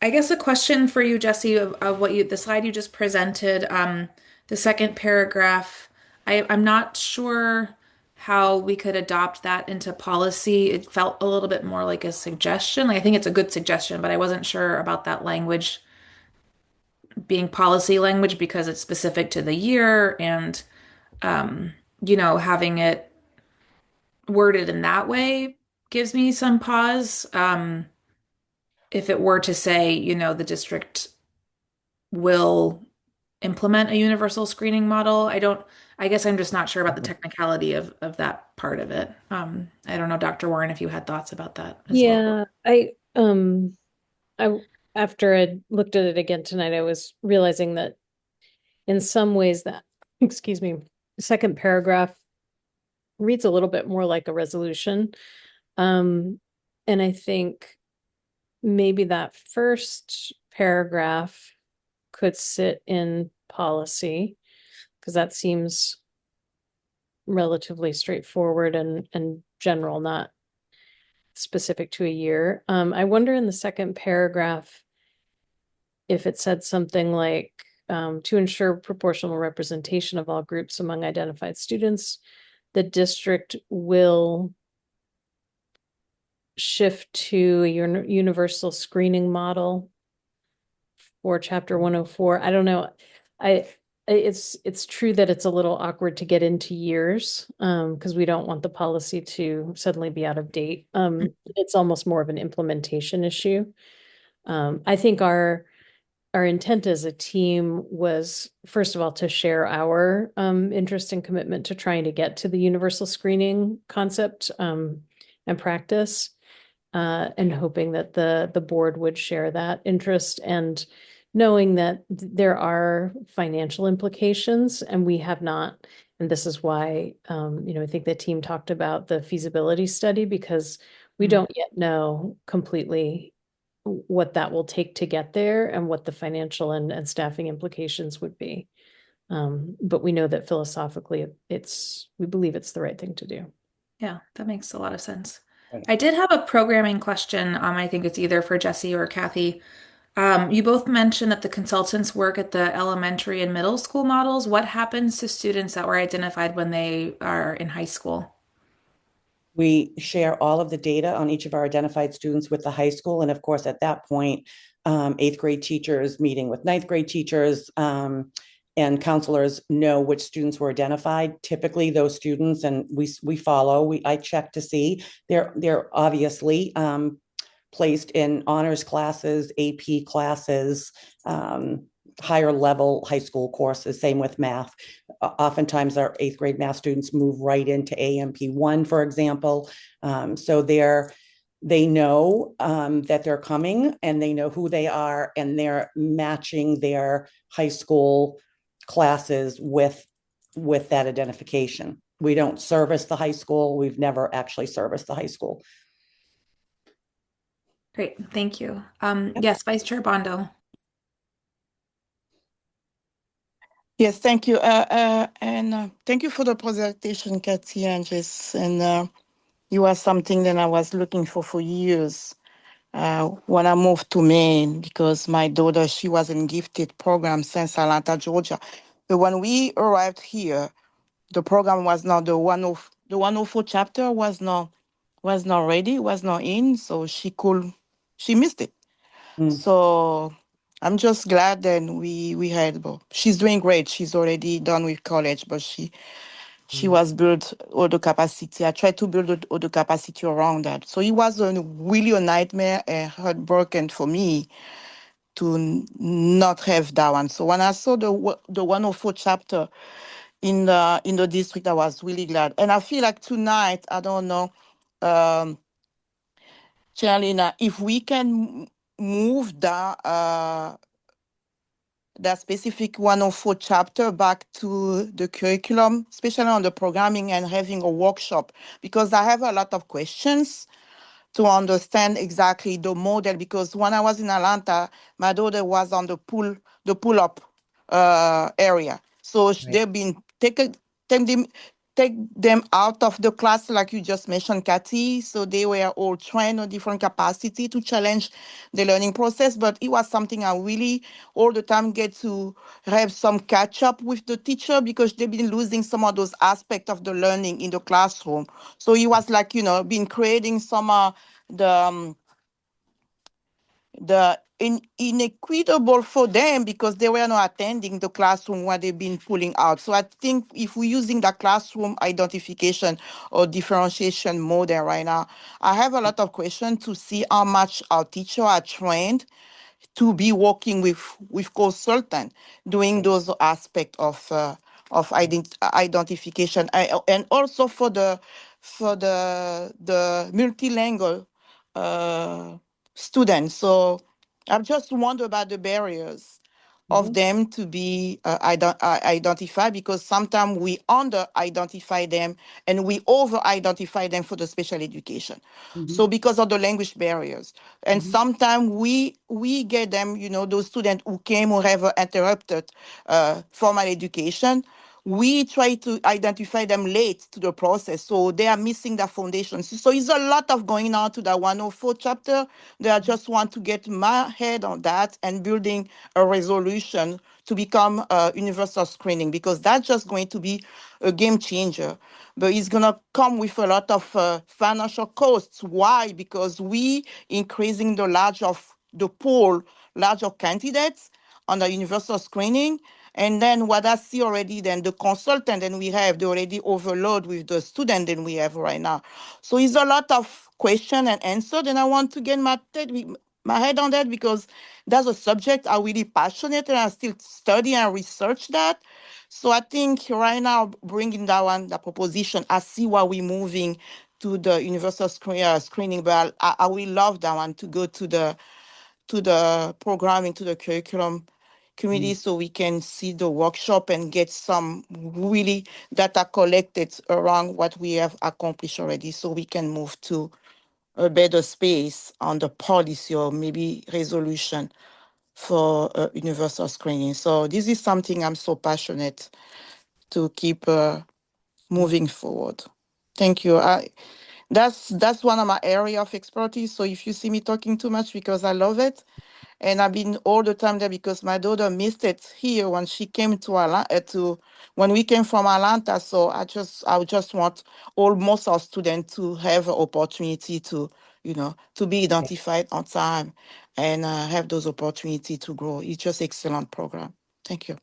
I guess a question for you, Jesse, of the slide you just presented, the second paragraph, I'm not sure how we could adopt that into policy. It felt a little bit more like a suggestion. Like, I think it's a good suggestion, but I wasn't sure about that language being policy language because it's specific to the year and, having it worded in that way gives me some pause. If it were to say, the district will implement a universal screening model. I guess I'm just not sure about the technicality of that part of it. I don't know, Dr. Warren, if you had thoughts about that as well. Yeah, I after I looked at it again tonight, I was realizing that in some ways that, excuse me, second paragraph reads a little bit more like a resolution. And I think maybe that first paragraph could sit in policy because that seems relatively straightforward and general, not specific to a year. I wonder in the second paragraph if it said something like to ensure proportional representation of all groups among identified students, the district will shift to a universal screening model for chapter 104. I don't know. It's true that it's a little awkward to get into years because we don't want the policy to suddenly be out of date. It's almost more of an implementation issue. I think our intent as a team was, first of all, to share our interest and commitment to trying to get to the universal screening concept and practice, and hoping that the board would share that interest, and knowing that there are financial implications, and we have not, and this is why, I think the team talked about the feasibility study because we don't yet know completely what that will take to get there and what the financial and staffing implications would be. But we know that philosophically we believe it's the right thing to do. Yeah, that makes a lot of sense. Right. I did have a programming question. I think it's either for Jesse or Kathy. You both mentioned that the consultants work at the elementary and middle school models. What happens to students that were identified when they are in high school? We share all of the data on each of our identified students with the high school. And of course, at that point, eighth grade teachers meeting with ninth grade teachers and counselors know which students were identified. Typically, those students, and we follow, I check to see, they're obviously placed in honors classes, AP classes, higher level high school courses, same with math. Oftentimes our eighth grade math students move right into AMP1, for example. So they know that they're coming and they know who they are and they're matching their high school classes with that identification. We don't service the high school. We've never actually serviced the high school. Great, thank you. Yes, Vice Chair Bondo. Yes, thank you. And thank you for the presentation, Kathy and Jess. And you are something that I was looking for years when I moved to Maine, because my daughter, she was in gifted program since Atlanta, Georgia. But when we arrived here, the program was not the 104 chapter was not ready, was not in, so she missed it. So I'm just glad that we had. She's doing great. She's already done with college, but she was built all the capacity. I tried to build all the capacity around that. So it was really a nightmare and heartbroken for me to not have that one. So when I saw the 104 chapter in the district, I was really glad. And I feel like tonight, I don't know, Charlene, if we can move that specific 104 chapter back to the curriculum, especially on the programming, and having a workshop, because I have a lot of questions to understand exactly the model. Because when I was in Atlanta, my daughter was on the pull-up area. So they've been take them out of the class, like you just mentioned, Kathy. So they were all trained on different capacity to challenge the learning process. But it was something I really all the time get to have some catch up with the teacher because they've been losing some of those aspects of the learning in the classroom. So it was like, been creating some the inequitable for them because they were not attending the classroom where they've been pulling out. So I think if we're using the classroom identification or differentiation model right now, I have a lot of questions to see how much our teachers are trained to be working with consultant doing those aspects of identification and also for the multilingual students. So I just wonder about the barriers of them to be identified because sometimes we under-identify them and we over-identify them for the special education. So because of the language barriers. And sometimes we get them, those students who came or have interrupted formal education, we try to identify them late to the process. So they are missing the foundation. So it's a lot of going on to the 104 chapter. I just want to get my head on that and building a resolution to become universal screening because that's just going to be a game changer. But it's going to come with a lot of financial costs. Why? Because we increasing the large of candidates on the universal screening. And then what I see already, then the consultant then we have, they already overload with the student that we have right now. So it's a lot of question and answer. Then I want to get my head on that because that's a subject I'm really passionate and I still study and research that. So I think right now, bringing that one, the proposition, I see why we're moving to the universal screening, but I will love that one to go to the programming, to the curriculum committee so we can see the workshop and get some really data collected around what we have accomplished already so we can move to a better space on the policy or maybe resolution for universal screening. So this is something I'm so passionate to keep moving forward. Thank you. That's one of my area of expertise. So if you see me talking too much because I love it, and I've been all the time there because my daughter missed it here when she came to Atlanta, when we came from Atlanta. So I just want most our students to have an opportunity to, to be identified on time and have those opportunities to grow. It's just excellent program. Thank you.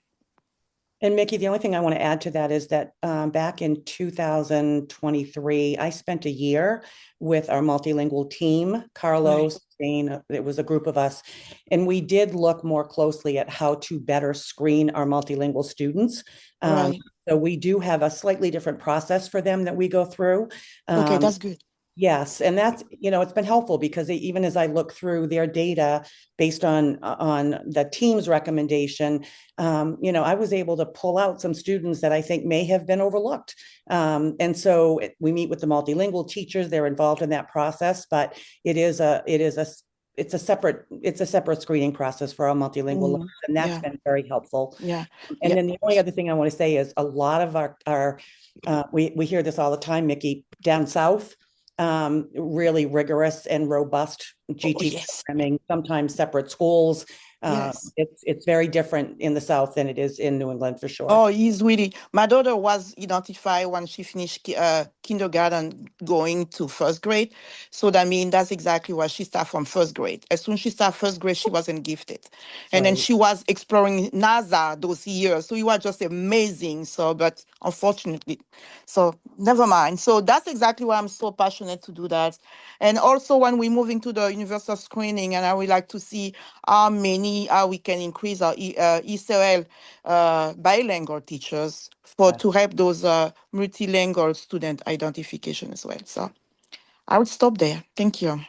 And Mickey, the only thing I want to add to that is that back in 2023, I spent a year with our multilingual team, Carlos, Jane, it was a group of us, and we did look more closely at how to better screen our multilingual students. So we do have a slightly different process for them that we go through. Okay, that's good. Yes, and that's, it's been helpful because even as I look through their data based on the team's recommendation, I was able to pull out some students that I think may have been overlooked. And so we meet with the multilingual teachers; they're involved in that process, but it's a separate screening process for our multilingual learners, and that's been very helpful. And then the only other thing I want to say is a lot of our we hear this all the time, Mickey, down south. Really rigorous and robust GT programming, sometimes separate schools. It's very different in the South than it is in New England for sure. Oh, he's really, my daughter was identified when she finished kindergarten going to first grade. So that's exactly why she started from first grade. As soon as she started first grade, she wasn't gifted. And then she was exploring NASA those years. So it was just amazing. So, but unfortunately, so never mind. So that's exactly why I'm so passionate to do that. And also when we move into the universal screening, and I would like to see how we can increase our ESL bilingual teachers to help those multilingual student identification as well. So I would stop there. Thank you.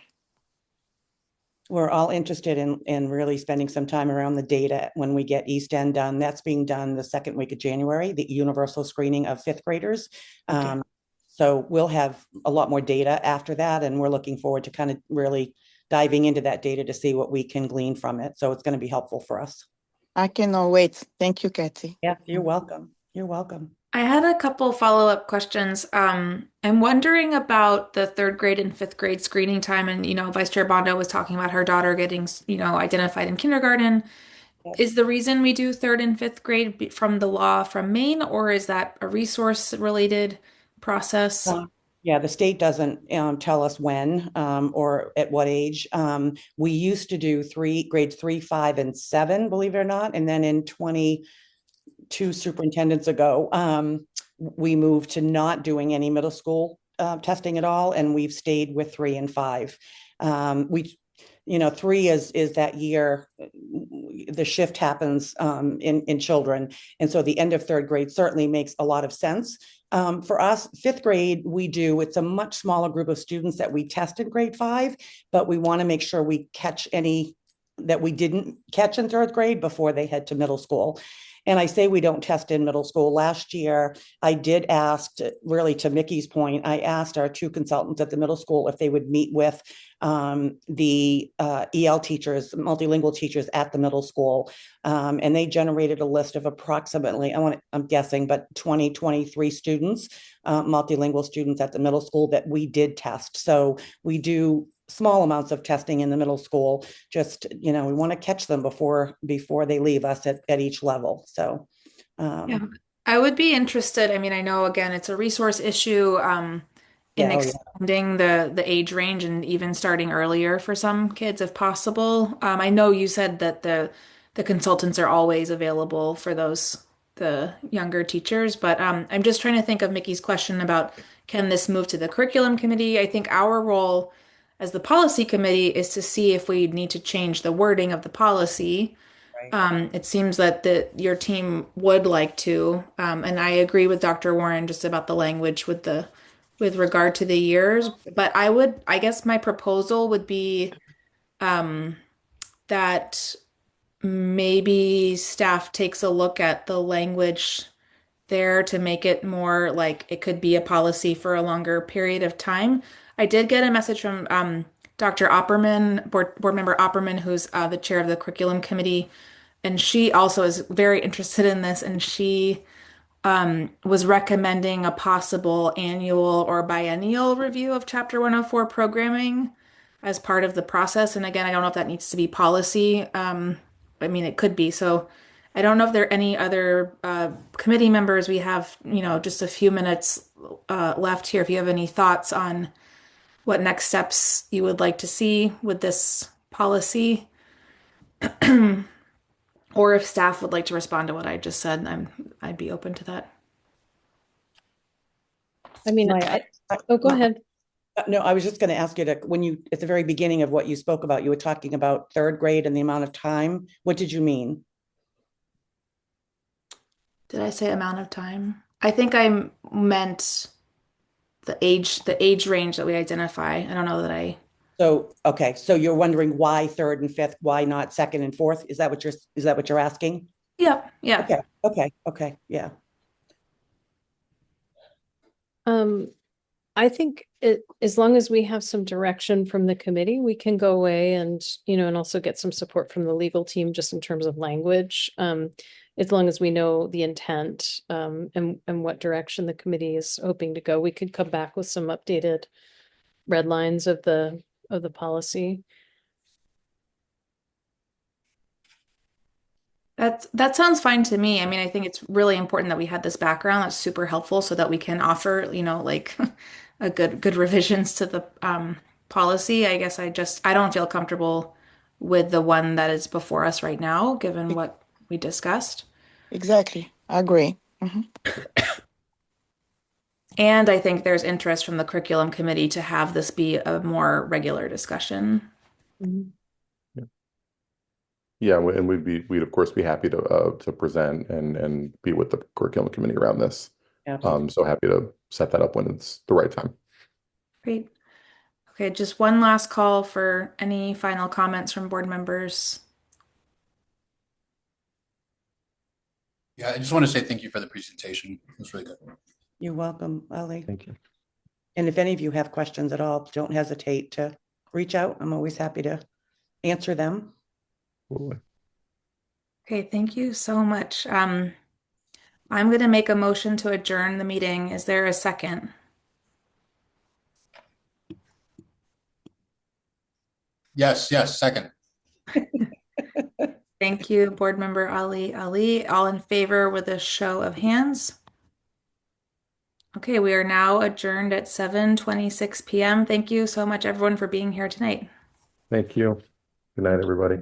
We're all interested in really spending some time around the data when we get East End done. That's being done the second week of January, the universal screening of fifth graders. So we'll have a lot more data after that, and we're looking forward to kind of really diving into that data to see what we can glean from it. So it's going to be helpful for us. I cannot wait. Thank you, Kathy. Yeah, you're welcome. You're welcome. I had a couple follow-up questions. I'm wondering about the third grade and fifth grade screening time, and Vice Chair Bondo was talking about her daughter getting, identified in kindergarten. Yes. Is the reason we do third and fifth grade from the law from Maine, or is that a resource related process? Yeah, the state doesn't tell us when or at what age. We used to do grades 3, 5, and 7, believe it or not. And then in 22 superintendents ago, we moved to not doing any middle school testing at all. And we've stayed with 3 and 5. We 3 is that year the shift happens in children, and so the end of third grade certainly makes a lot of sense. For us, fifth grade, it's a much smaller group of students that we test in grade 5, but we want to make sure we catch any that we didn't catch in third grade before they head to middle school. And I say we don't test in middle school. Last year, I did ask, really to Mickey's point, I asked our 2 consultants at the middle school if they would meet with the EL teachers, multilingual teachers at the middle school. And they generated a list of approximately, I'm guessing, but 20, 23 students, multilingual students at the middle school that we did test. So we do small amounts of testing in the middle school. Just, we want to catch them before they leave us at each level. So, Yeah, I would be interested. I mean, I know again, it's a resource issue in yeah, extending the age range and even starting earlier for some kids if possible. I know you said that the consultants are always available for the younger teachers, but I'm just trying to think of Mickey's question about can this move to the curriculum committee? I think our role as the policy committee is to see if we need to change the wording of the policy. right. It seems that your team would like to, and I agree with Dr. Warren just about the language with regard to the years. But I guess my proposal would be that maybe staff takes a look at the language there to make it more like it could be a policy for a longer period of time. I did get a message from Dr. Opperman, board member Opperman, who's the chair of the curriculum committee, and she also is very interested in this, and she was recommending a possible annual or biennial review of Chapter 104 programming as part of the process. And again, I don't know if that needs to be policy. I mean, it could be. So I don't know if there are any other committee members. We have, just a few minutes left here. If you have any thoughts on what next steps you would like to see with this policy. Or if staff would like to respond to what I just said, I'd be open to that. I mean, oh, go ahead. No, I was just going to ask you at the very beginning of what you spoke about, you were talking about third grade and the amount of time. What did you mean? Did I say amount of time? I think I meant the age range that we identify. I don't know that I. So, okay. So you're wondering why third and fifth, why not second and fourth? Is that what you're asking? Yeah, yeah. Okay. Yeah. I think as long as we have some direction from the committee, we can go away and, and also get some support from the legal team just in terms of language. As long as we know the intent, and what direction the committee is hoping to go, we could come back with some updated red lines of the policy. That sounds fine to me. I mean, I think it's really important that we had this background. That's super helpful so that we can offer, like a good revisions to the policy. I guess I don't feel comfortable with the one that is before us right now, given what we discussed. Exactly. I agree. And I think there's interest from the curriculum committee to have this be a more regular discussion. Yeah, and we'd of course be happy to present and be with the curriculum committee around this. Absolutely. So happy to set that up when it's the right time. Great. Okay, just one last call for any final comments from board members. Yeah, I just want to say thank you for the presentation. It was really good. You're welcome, Ali. Thank you. And if any of you have questions at all, don't hesitate to reach out. I'm always happy to answer them. Absolutely. Okay, thank you so much. I'm going to make a motion to adjourn the meeting. Is there a second? Yes, second. Thank you, Board Member Ali. All in favor with a show of hands? Okay, we are now adjourned at 7:26 p.m. Thank you so much, everyone, for being here tonight. Thank you. Good night, everybody.